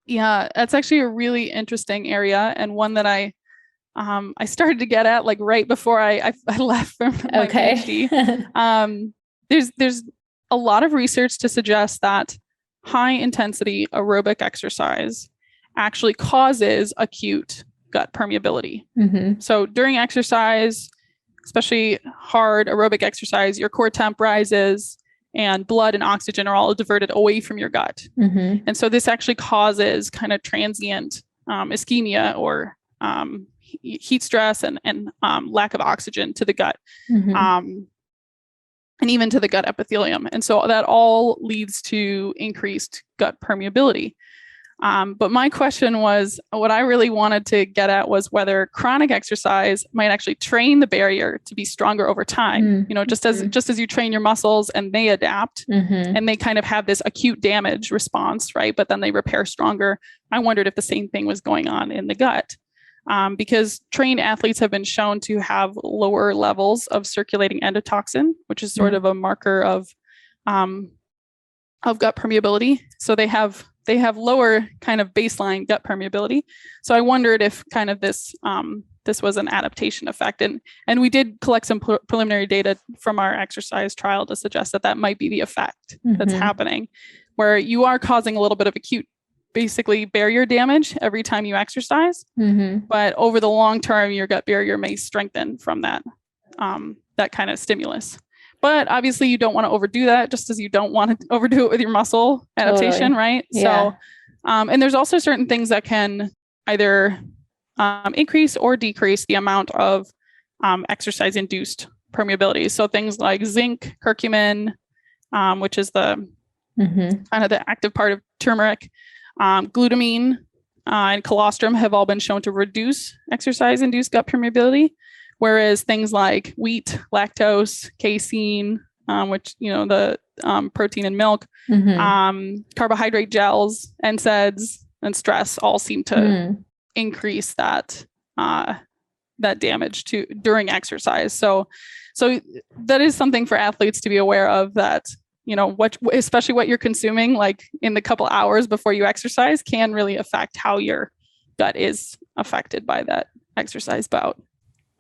Yeah, that's actually a really interesting area, and one that I started to get at like right before I left from my PhD. There's a lot of research to suggest that high intensity aerobic exercise actually causes acute gut permeability. So during exercise, especially hard aerobic exercise, your core temp rises and blood and oxygen are all diverted away from your gut. And so this actually causes kind of transient ischemia or heat stress and lack of oxygen to the gut. And even to the gut epithelium. And so that all leads to increased gut permeability. But my question was, what I really wanted to get at was whether chronic exercise might actually train the barrier to be stronger over time. Just as you train your muscles and they adapt and they kind of have this acute damage response, right? But then they repair stronger. I wondered if the same thing was going on in the gut. Because trained athletes have been shown to have lower levels of circulating endotoxin, which is sort of a marker of gut permeability. So they have lower kind of baseline gut permeability. So I wondered if kind of this was an adaptation effect, and we did collect some preliminary data from our exercise trial to suggest that might be the effect that's happening, where you are causing a little bit of acute, basically barrier damage every time you exercise, but over the long term, your gut barrier may strengthen from that kind of stimulus. But obviously you don't want to overdo that, just as you don't want to overdo it with your muscle adaptation, right? Yeah. So, and there's also certain things that can either increase or decrease the amount of exercise-induced permeability. So things like zinc, curcumin, which is the kind of the active part of turmeric, glutamine and colostrum have all been shown to reduce exercise-induced gut permeability, whereas things like wheat, lactose, casein, which, the protein in milk, carbohydrate gels, NSAIDs, and stress all seem to increase that damage during exercise. So that is something for athletes to be aware of, that especially what you're consuming, like in the couple hours before you exercise, can really affect how your gut is affected by that exercise bout.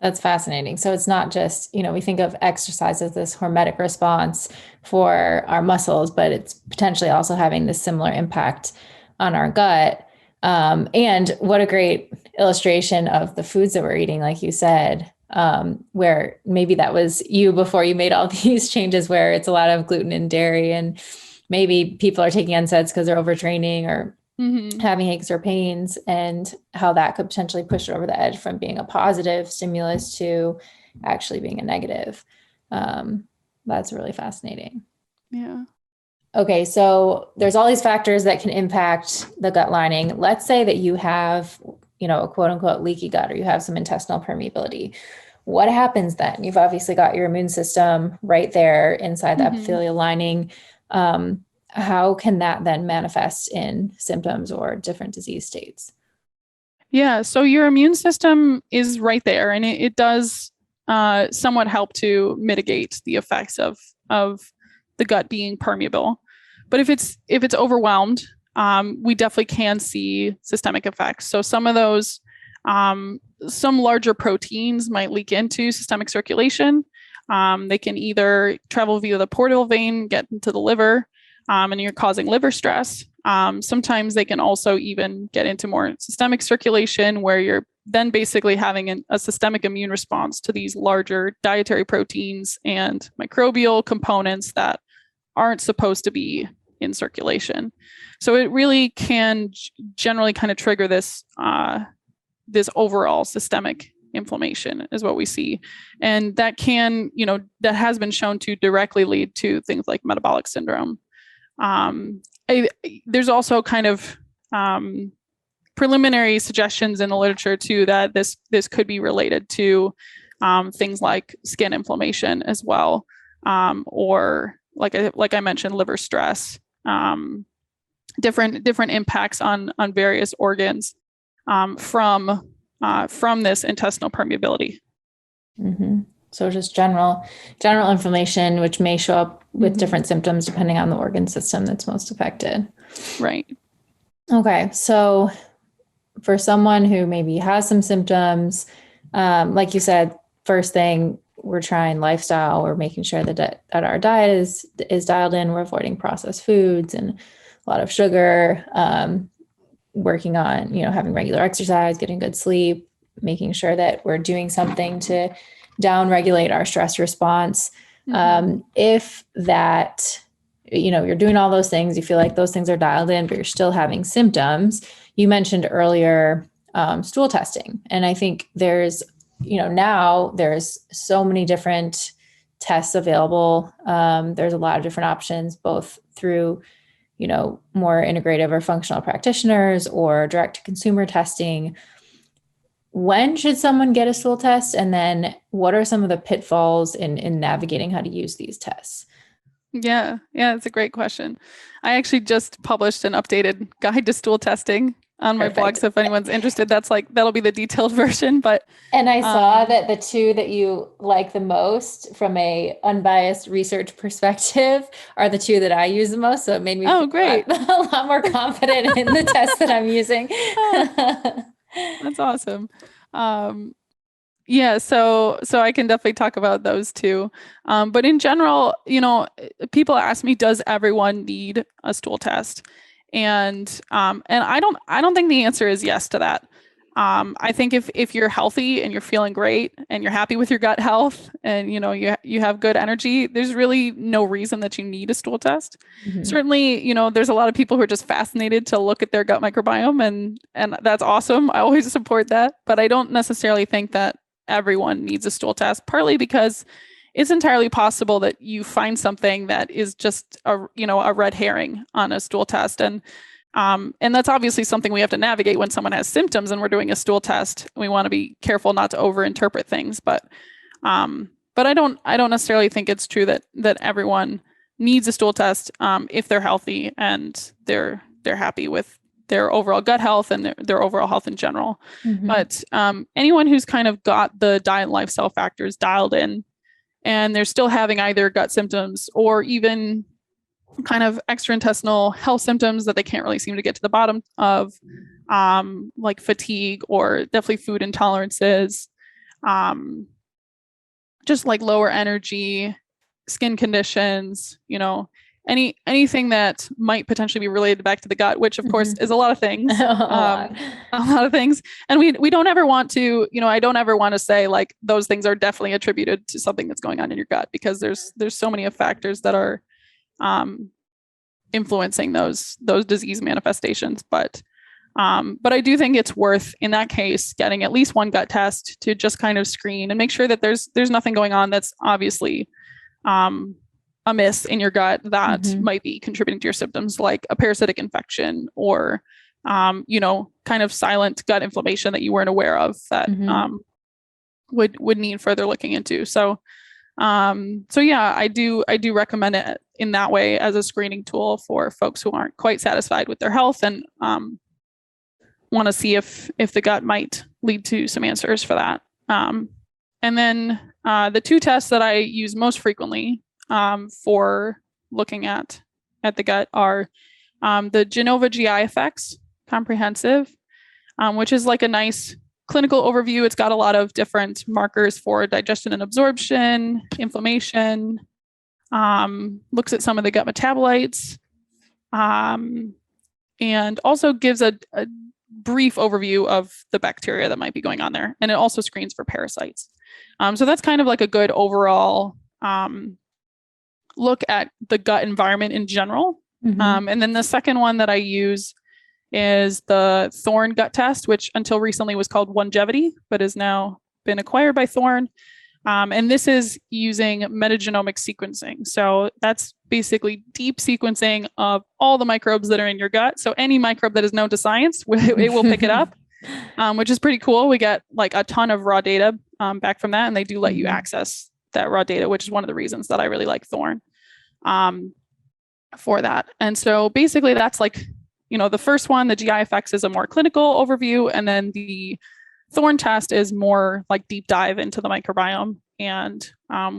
That's fascinating. So it's not just, we think of exercise as this hormetic response for our muscles, but it's potentially also having this similar impact on our gut. And what a great illustration of the foods that we're eating, like you said, where maybe that was you before you made all these changes, where it's a lot of gluten and dairy, and maybe people are taking NSAIDs because they're overtraining or having aches or pains, and how that could potentially push it over the edge from being a positive stimulus to actually being a negative. That's really fascinating. Yeah. Okay, so there's all these factors that can impact the gut lining. Let's say that you have, a quote unquote leaky gut, or you have some intestinal permeability. What happens then? You've obviously got your immune system right there inside the epithelial lining. How can that then manifest in symptoms or different disease states? Yeah. So your immune system is right there, and it does somewhat help to mitigate the effects of the gut being permeable. But if it's overwhelmed, we definitely can see systemic effects. So some of those, some larger proteins might leak into systemic circulation. They can either travel via the portal vein, get into the liver, and you're causing liver stress. Sometimes they can also even get into more systemic circulation, where you're then basically having a systemic immune response to these larger dietary proteins and microbial components that aren't supposed to be in circulation. So it really can generally kind of trigger this this overall systemic inflammation is what we see. And that can, that has been shown to directly lead to things like metabolic syndrome. There's also kind of preliminary suggestions in the literature too that this could be related to things like skin inflammation as well, or like I mentioned, liver stress, different impacts on various organs from this intestinal permeability. So just general inflammation, which may show up with different symptoms depending on the organ system that's most affected. Right. Okay. So for someone who maybe has some symptoms, like you said, first thing, we're trying lifestyle. We're making sure that our diet is dialed in. We're avoiding processed foods and a lot of sugar, working on, having regular exercise, getting good sleep, making sure that we're doing something to down-regulate our stress response. If that, you're doing all those things, you feel like those things are dialed in, but you're still having symptoms. You mentioned earlier stool testing. And I think there's, now there's so many different tests available. There's a lot of different options, both through, more integrative or functional practitioners or direct to consumer testing. When should someone get a stool test? And then what are some of the pitfalls in navigating how to use these tests? Yeah, it's a great question. I actually just published an updated guide to stool testing on my blog. So if anyone's interested, that'll be the detailed version. And I saw that the two that you like the most from a unbiased research perspective are the two that I use the most. So it made me feel great. a lot more confident in the test that I'm using. That's awesome. Yeah, so I can definitely talk about those two. But in general, people ask me, does everyone need a stool test? And I don't think the answer is yes to that. I think if you're healthy and you're feeling great and you're happy with your gut health and you have good energy, there's really no reason that you need a stool test. Certainly, there's a lot of people who are just fascinated to look at their gut microbiome, and that's awesome. I always support that, but I don't necessarily think that everyone needs a stool test, partly because it's entirely possible that you find something that is just a red herring on a stool test. And that's obviously something we have to navigate when someone has symptoms and we're doing a stool test. We want to be careful not to overinterpret things, but I don't necessarily think it's true that everyone needs a stool test if they're healthy and they're happy with their overall gut health and their overall health in general. But anyone who's kind of got the diet and lifestyle factors dialed in, and they're still having either gut symptoms or even kind of extraintestinal health symptoms that they can't really seem to get to the bottom of, like fatigue or definitely food intolerances, just like lower energy, skin conditions, anything that might potentially be related back to the gut, which of course is a lot of things. a lot of things. And we don't ever want to, I don't ever want to say like those things are definitely attributed to something that's going on in your gut, because there's so many factors that are influencing those disease manifestations. But I do think it's worth, in that case, getting at least one gut test to just kind of screen and make sure that there's nothing going on that's obviously amiss in your gut that might be contributing to your symptoms, like a parasitic infection or, kind of silent gut inflammation that you weren't aware of that would need further looking into. So yeah, I do recommend it in that way as a screening tool for folks who aren't quite satisfied with their health and want to see if the gut might lead to some answers for that. And then the two tests that I use most frequently for looking at the gut are the Genova GI Effects Comprehensive, which is like a nice clinical overview. It's got a lot of different markers for digestion and absorption, inflammation, looks at some of the gut metabolites, and also gives a brief overview of the bacteria that might be going on there. And it also screens for parasites. So that's kind of like a good overall look at the gut environment in general. And then the second one that I use is the Thorne gut test, which until recently was called Longevity, but has now been acquired by Thorne. And this is using metagenomic sequencing. So that's basically deep sequencing of all the microbes that are in your gut. So any microbe that is known to science, it will pick it up, which is pretty cool. We get like a ton of raw data back from that, and they do let you access that raw data, which is one of the reasons that I really like Thorne for that. And so basically that's like, the first one, the GI effects, is a more clinical overview. And then the Thorne test is more like deep dive into the microbiome. And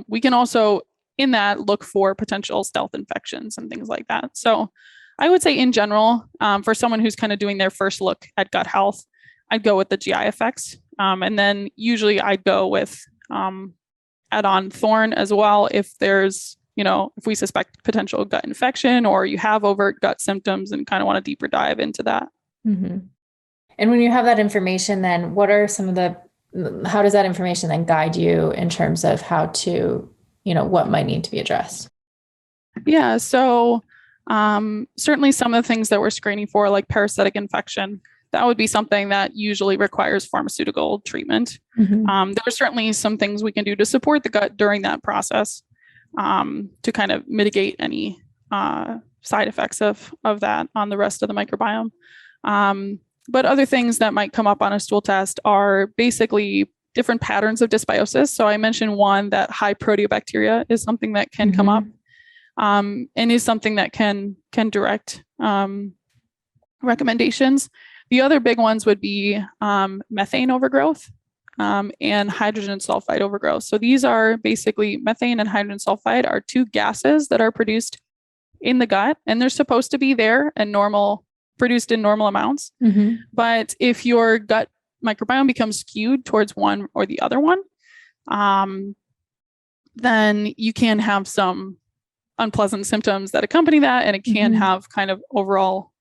we can also, in that, look for potential stealth infections and things like that. So I would say in general, for someone who's kind of doing their first look at gut health, I'd go with the GI effects. And then usually I'd go with add on Thorne as well if there's, if we suspect potential gut infection or you have overt gut symptoms and kind of want a deeper dive into that. And when you have that information, then what are how does that information then guide you in terms of how to, what might need to be addressed? Yeah. So certainly some of the things that we're screening for, like parasitic infection, that would be something that usually requires pharmaceutical treatment. There are certainly some things we can do to support the gut during that process to kind of mitigate any side effects of that on the rest of the microbiome. But other things that might come up on a stool test are basically different patterns of dysbiosis. So I mentioned one, that high proteobacteria is something that can come up and is something that can direct recommendations. The other big ones would be methane overgrowth and hydrogen sulfide overgrowth. So these are basically, methane and hydrogen sulfide are two gases that are produced in the gut, and they're supposed to be there and produced in normal amounts. But if your gut microbiome becomes skewed towards one or the other one, then you can have some unpleasant symptoms that accompany that, and it can have kind of overall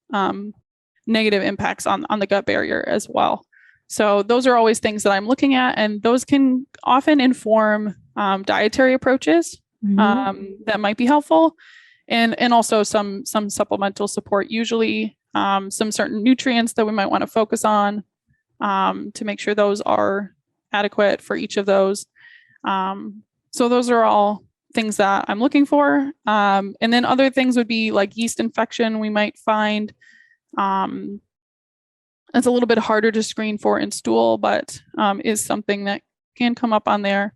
negative impacts on the gut barrier as well. So those are always things that I'm looking at, and those can often inform dietary approaches that might be helpful, and also some supplemental support, usually some certain nutrients that we might want to focus on to make sure those are adequate for each of those. So those are all things that I'm looking for. And then other things would be like yeast infection we might find. It's a little bit harder to screen for in stool, but is something that can come up on there.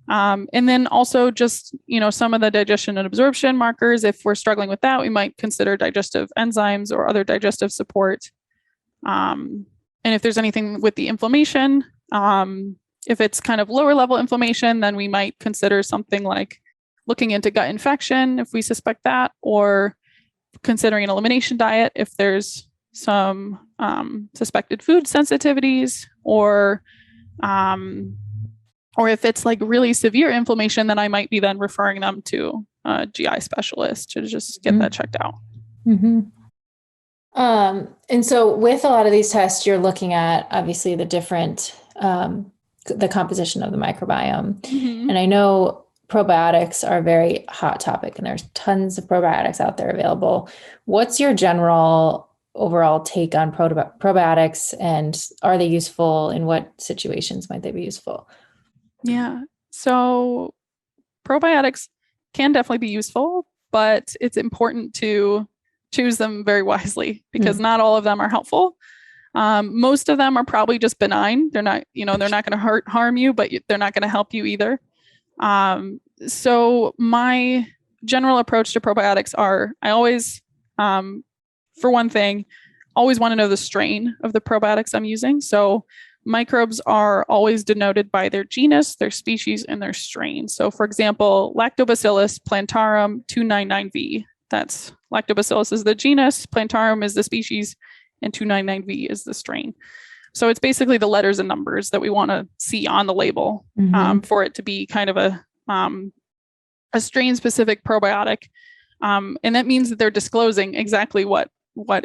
And then also just, some of the digestion and absorption markers. If we're struggling with that, we might consider digestive enzymes or other digestive support. And if there's anything with the inflammation, if it's kind of lower level inflammation, then we might consider something like looking into gut infection if we suspect that, or considering an elimination diet if there's some suspected food sensitivities, or Or if it's like really severe inflammation, then I might be then referring them to a GI specialist to just get that checked out. Mm-hmm. And so with a lot of these tests, you're looking at obviously the different, the composition of the microbiome. Mm-hmm. And I know probiotics are a very hot topic, and there's tons of probiotics out there available. What's your general overall take on probiotics, and are they useful? In what situations might they be useful? Yeah. So probiotics can definitely be useful, but it's important to choose them very wisely because not all of them are helpful. Most of them are probably just benign. They're not, they're not going to harm you, but they're not going to help you either. So my general approach to probiotics are, I always, for one thing, always want to know the strain of the probiotics I'm using. So microbes are always denoted by their genus, their species, and their strain. So for example, Lactobacillus plantarum 299V. That's Lactobacillus is the genus, plantarum is the species, and 299V is the strain. So it's basically the letters and numbers that we want to see on the label for it to be kind of a strain-specific probiotic. And that means that they're disclosing exactly what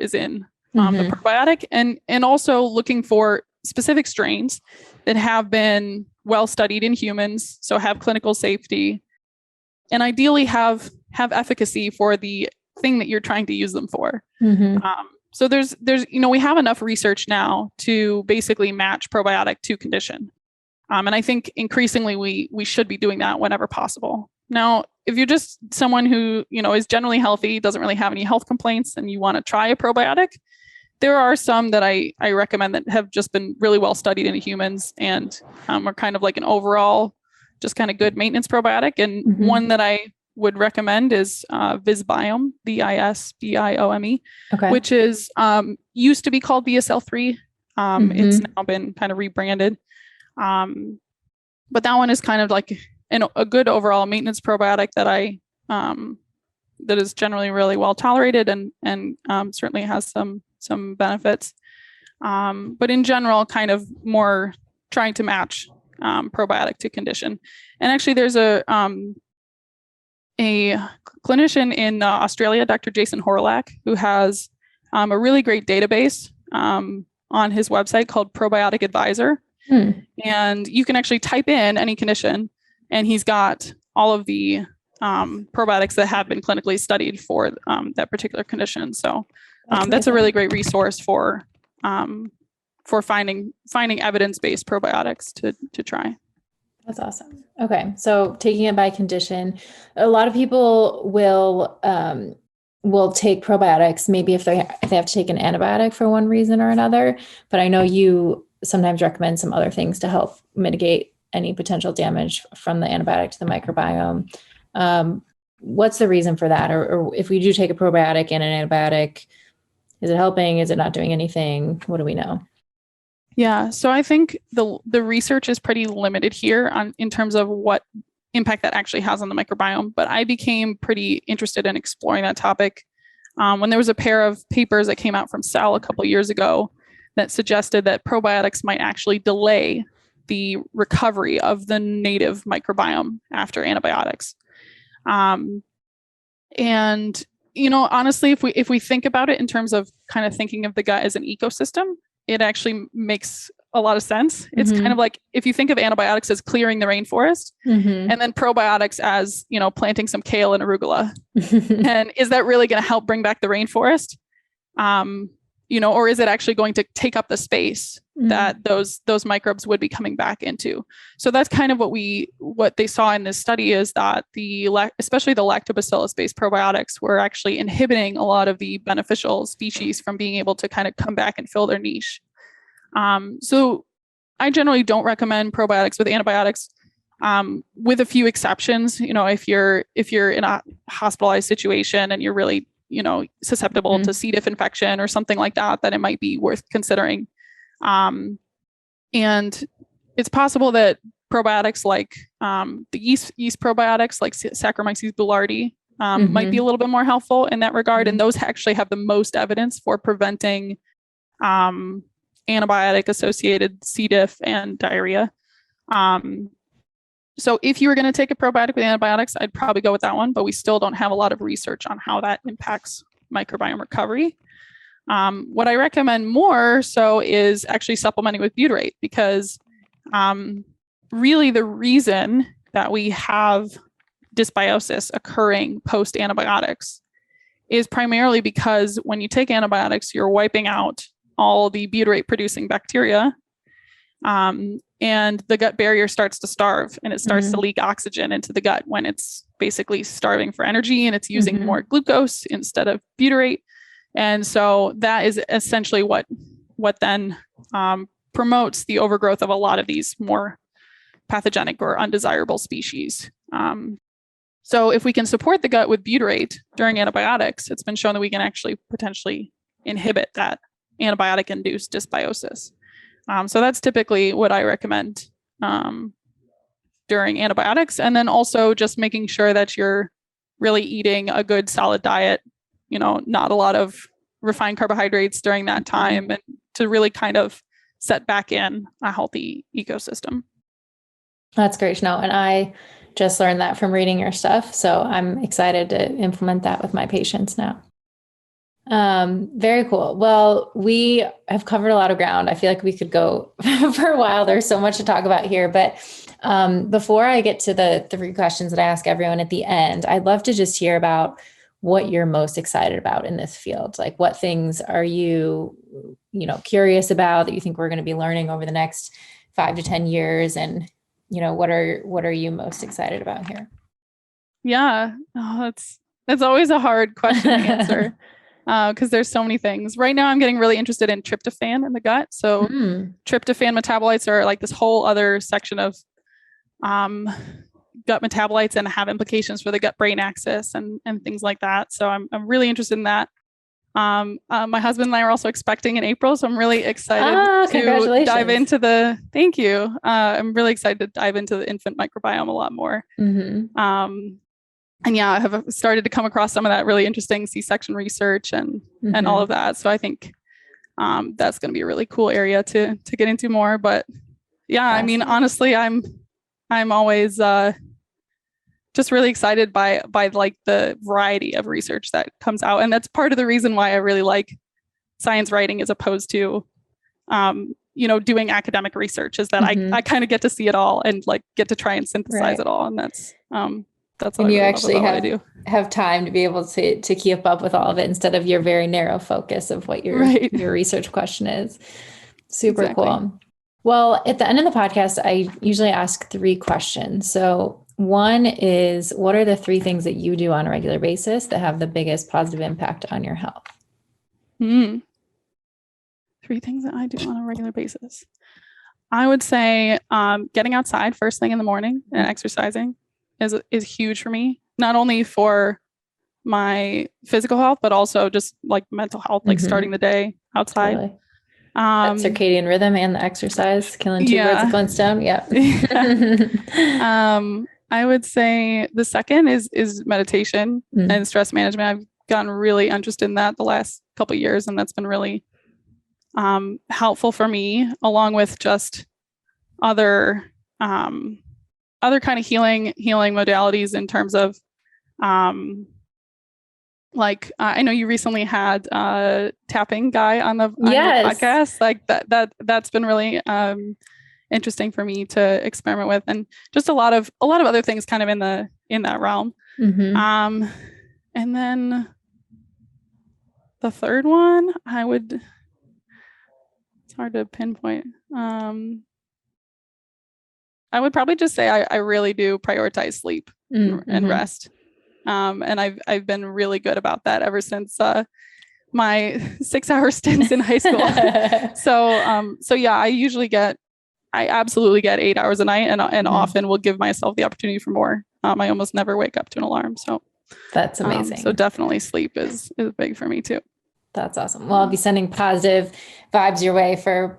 is in the probiotic, and also looking for specific strains that have been well studied in humans, so have clinical safety, and ideally have efficacy for the thing that you're trying to use them for. So there's we have enough research now to basically match probiotic to condition, and I think increasingly we should be doing that whenever possible. Now, if you're just someone who is generally healthy, doesn't really have any health complaints, and you want to try a probiotic, there are some that I recommend that have just been really well studied in humans and are kind of like an overall, just kind of good maintenance probiotic. And one that I would recommend is Visbiome, Visbiome, which is used to be called BSL-3. It's now been kind of rebranded. But that one is kind of like a good overall maintenance probiotic that that is generally really well tolerated and certainly has some benefits. But in general, kind of more trying to match probiotic to condition. And actually there's a clinician in Australia, Dr. Jason Horlak, who has a really great database on his website called Probiotic Advisor. And you can actually type in any condition, and he's got all of the probiotics that have been clinically studied for that particular condition. So that's a really great resource for finding evidence-based probiotics to try. That's awesome. Okay. So taking it by condition, a lot of people will take probiotics, maybe if they have to take an antibiotic for one reason or another, but I know you sometimes recommend some other things to help mitigate any potential damage from the antibiotic to the microbiome. What's the reason for that? Or if we do take a probiotic and an antibiotic, is it helping? Is it not doing anything? What do we know? Yeah, so I think the research is pretty limited here in terms of what impact that actually has on the microbiome. But I became pretty interested in exploring that topic when there was a pair of papers that came out from Cell a couple of years ago that suggested that probiotics might actually delay the recovery of the native microbiome after antibiotics. And honestly, if we think about it in terms of kind of thinking of the gut as an ecosystem, it actually makes a lot of sense. It's kind of like if you think of antibiotics as clearing the rainforest, and then probiotics as planting some kale and arugula. And is that really going to help bring back the rainforest? Or is it actually going to take up the space that those microbes would be coming back into? So that's kind of what they saw in this study, is that especially the lactobacillus-based probiotics were actually inhibiting a lot of the beneficial species from being able to kind of come back and fill their niche. So I generally don't recommend probiotics with antibiotics, with a few exceptions. If you're in a hospitalized situation and you're really susceptible to C. diff infection or something like that, then it might be worth considering. And it's possible that probiotics like the yeast probiotics like Saccharomyces boulardii might be a little bit more helpful in that regard. And those actually have the most evidence for preventing antibiotic associated C. diff and diarrhea. So if you were going to take a probiotic with antibiotics, I'd probably go with that one, but we still don't have a lot of research on how that impacts microbiome recovery. What I recommend more so is actually supplementing with butyrate, because really the reason that we have dysbiosis occurring post antibiotics is primarily because when you take antibiotics, you're wiping out all the butyrate producing bacteria, and the gut barrier starts to starve, and it starts to leak oxygen into the gut when it's basically starving for energy, and it's using more glucose instead of butyrate. And so that is essentially what then promotes the overgrowth of a lot of these more pathogenic or undesirable species. So if we can support the gut with butyrate during antibiotics, it's been shown that we can actually potentially inhibit that antibiotic-induced dysbiosis. So that's typically what I recommend during antibiotics. And then also just making sure that you're really eating a good solid diet, not a lot of refined carbohydrates during that time, and to really kind of set back in a healthy ecosystem. That's great to know. And I just learned that from reading your stuff. So I'm excited to implement that with my patients now. Very cool. Well, we have covered a lot of ground. I feel like we could go for a while. There's so much to talk about here, but before I get to the 3 questions that I ask everyone at the end, I'd love to just hear about what you're most excited about in this field. Like, what things are you, curious about that you think we're going to be learning over the next 5 to 10 years? And, what are you most excited about here? Yeah, that's always a hard question to answer. Because there's so many things. Right now, I'm getting really interested in tryptophan in the gut. So tryptophan metabolites are like this whole other section of gut metabolites and have implications for the gut-brain axis and things like that. So I'm really interested in that. My husband and I are also expecting in April, so I'm really excited to dive into thank you. I'm really excited to dive into the infant microbiome a lot more. And yeah, I have started to come across some of that really interesting C-section research and all of that. So I think that's going to be a really cool area to get into more. But yeah, I mean, honestly, I'm always just really excited by like the variety of research that comes out, and that's part of the reason why I really like science writing as opposed to doing academic research, is that I kind of get to see it all and like get to try and synthesize it all, and that's what and you really actually have time to be able to keep up with all of it instead of your very narrow focus of what your research question is. Super cool. Well, at the end of the podcast, I usually ask 3 questions. So one is, what are the 3 things that you do on a regular basis that have the biggest positive impact on your health? 3 things that I do on a regular basis. I would say getting outside first thing in the morning and exercising is huge for me, not only for my physical health, but also just like mental health, like starting the day outside. Totally. That circadian rhythm and the exercise, killing 2 birds with 1 stone. Yeah. I would say the second is meditation and stress management. I've gotten really interested in that the last couple of years, and that's been really helpful for me, along with just other kind of healing modalities in terms of I know you recently had a tapping guy on the podcast. Like that's been really interesting for me to experiment with, and just a lot of other things kind of in that realm. And then the third one, it's hard to pinpoint. I would probably just say I really do prioritize sleep and rest. And I've been really good about that ever since my 6-hour stints in high school. So yeah, I absolutely get 8 hours a night, and often will give myself the opportunity for more. I almost never wake up to an alarm. So that's amazing. So definitely sleep is big for me too. That's awesome. Well, I'll be sending positive vibes your way for,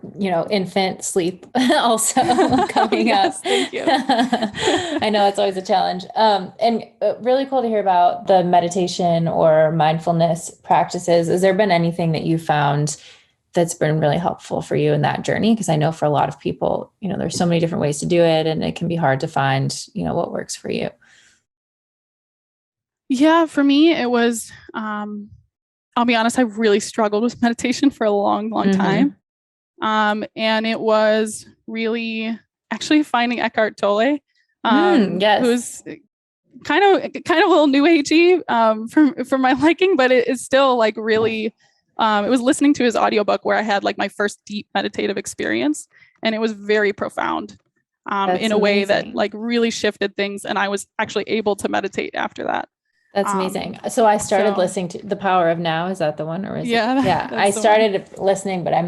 infant sleep also coming up. Thank you. I know it's always a challenge. And really cool to hear about the meditation or mindfulness practices. Has there been anything that you found that's been really helpful for you in that journey? Because I know for a lot of people, there's so many different ways to do it, and it can be hard to find, what works for you. Yeah, for me, it was, I'll be honest, I really struggled with meditation for a long, long time. And it was really actually finding Eckhart Tolle, yes. who's kind of a little new agey, for my liking, but it is still like really, it was listening to his audiobook where I had like my first deep meditative experience, and it was very profound, in a way that like really shifted things. And I was actually able to meditate after that. That's amazing. So I started listening to The Power of Now. Is that the one? Or is it? Yeah. I started listening, but I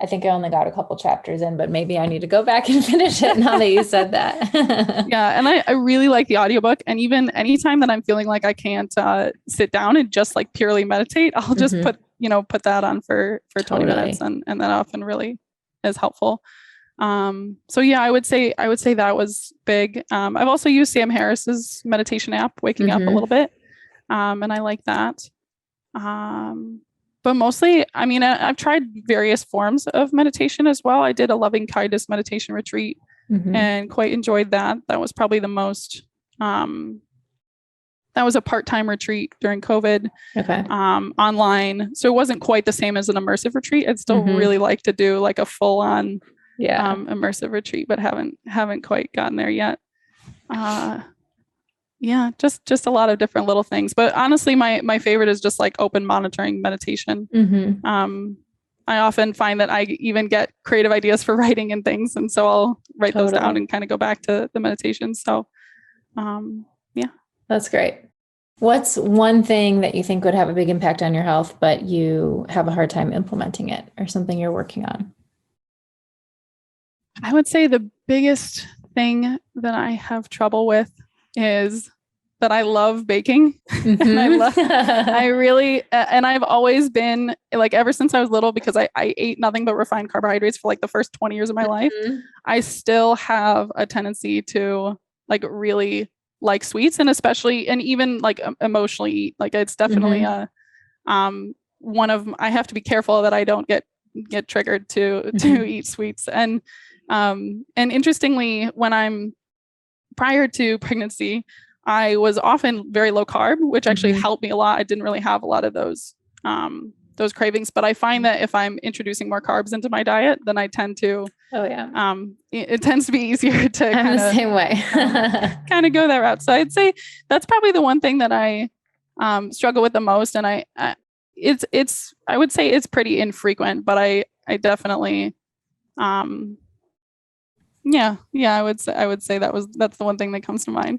think I only got a couple chapters in, but maybe I need to go back and finish it now that you said that. Yeah. And I really like the audiobook. And even anytime that I'm feeling like I can't sit down and just like purely meditate, I'll just put that on for 20 minutes. And that often really is helpful. So yeah, I would say that was big. I've also used Sam Harris's meditation app, Waking Up, a little bit. And I like that. But mostly, I mean, I've tried various forms of meditation as well. I did a loving kindness meditation retreat and quite enjoyed that. That was probably the most, that was a part-time retreat during COVID, online. So it wasn't quite the same as an immersive retreat. I'd still really like to do like a full-on immersive retreat, but haven't quite gotten there yet. Just a lot of different little things. But honestly, my favorite is just like open monitoring meditation. I often find that I even get creative ideas for writing and things. And so I'll write those down and kind of go back to the meditation. So, That's great. What's one thing that you think would have a big impact on your health, but you have a hard time implementing it, or something you're working on? I would say the biggest thing that I have trouble with is that I love baking. And I really, and I've always been like, ever since I was little, because I ate nothing but refined carbohydrates for like the first 20 years of my life, I still have a tendency to like really like sweets, and especially, and even like emotionally eat. Like it's definitely I have to be careful that I don't get triggered to eat sweets. And interestingly, when I'm prior to pregnancy, I was often very low carb, which actually helped me a lot. I didn't really have a lot of those cravings, but I find that if I'm introducing more carbs into my diet, then I tend to, it tends to be easier to I'm the same way. kind of go that route. So I'd say that's probably the one thing that I struggle with the most. And I would say it's pretty infrequent, but I definitely, I would say that's the one thing that comes to mind.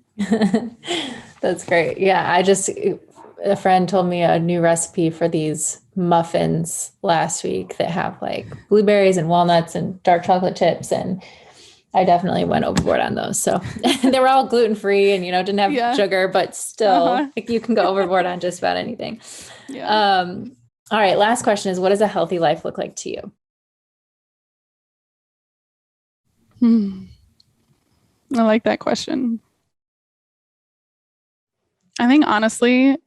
That's great. Yeah. A friend told me a new recipe for these muffins last week that have like blueberries and walnuts and dark chocolate chips. And I definitely went overboard on those. So they were all gluten-free and, didn't have sugar, but still like you can go overboard on just about anything. Yeah. All right. Last question is, what does a healthy life look like to you? I like that question. I think honestly,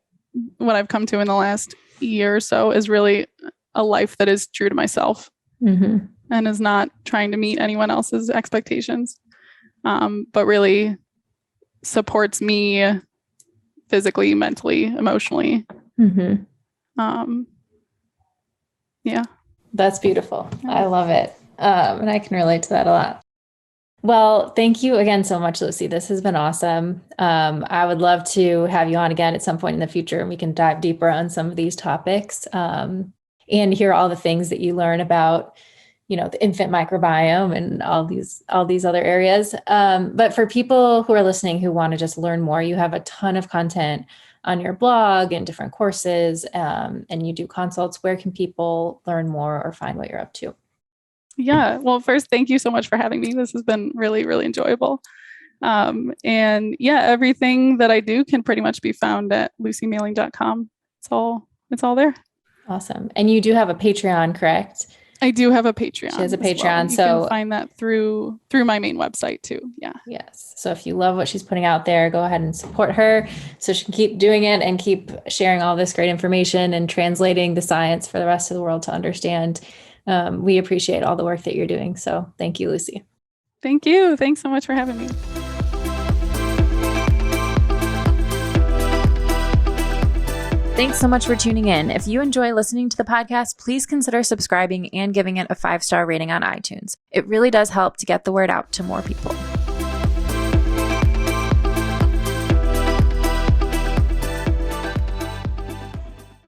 what I've come to in the last year or so is really a life that is true to myself and is not trying to meet anyone else's expectations, but really supports me physically, mentally, emotionally. That's beautiful. I love it. And I can relate to that a lot. Well, thank you again so much, Lucy. This has been awesome. I would love to have you on again at some point in the future, and we can dive deeper on some of these topics, and hear all the things that you learn about, the infant microbiome and all these other areas. But for people who are listening who want to just learn more, you have a ton of content on your blog and different courses, and you do consults. Where can people learn more or find what you're up to? Yeah. Well, first, thank you so much for having me. This has been really, really enjoyable. Everything that I do can pretty much be found at lucymailing.com. It's all there. Awesome. And you do have a Patreon, correct? I do have a Patreon. She has a Patreon. Well. You can find that through my main website too. Yeah. Yes. So if you love what she's putting out there, go ahead and support her so she can keep doing it and keep sharing all this great information and translating the science for the rest of the world to understand. We appreciate all the work that you're doing. So thank you, Lucy. Thank you. Thanks so much for having me. Thanks so much for tuning in. If you enjoy listening to the podcast, please consider subscribing and giving it a 5-star rating on iTunes. It really does help to get the word out to more people.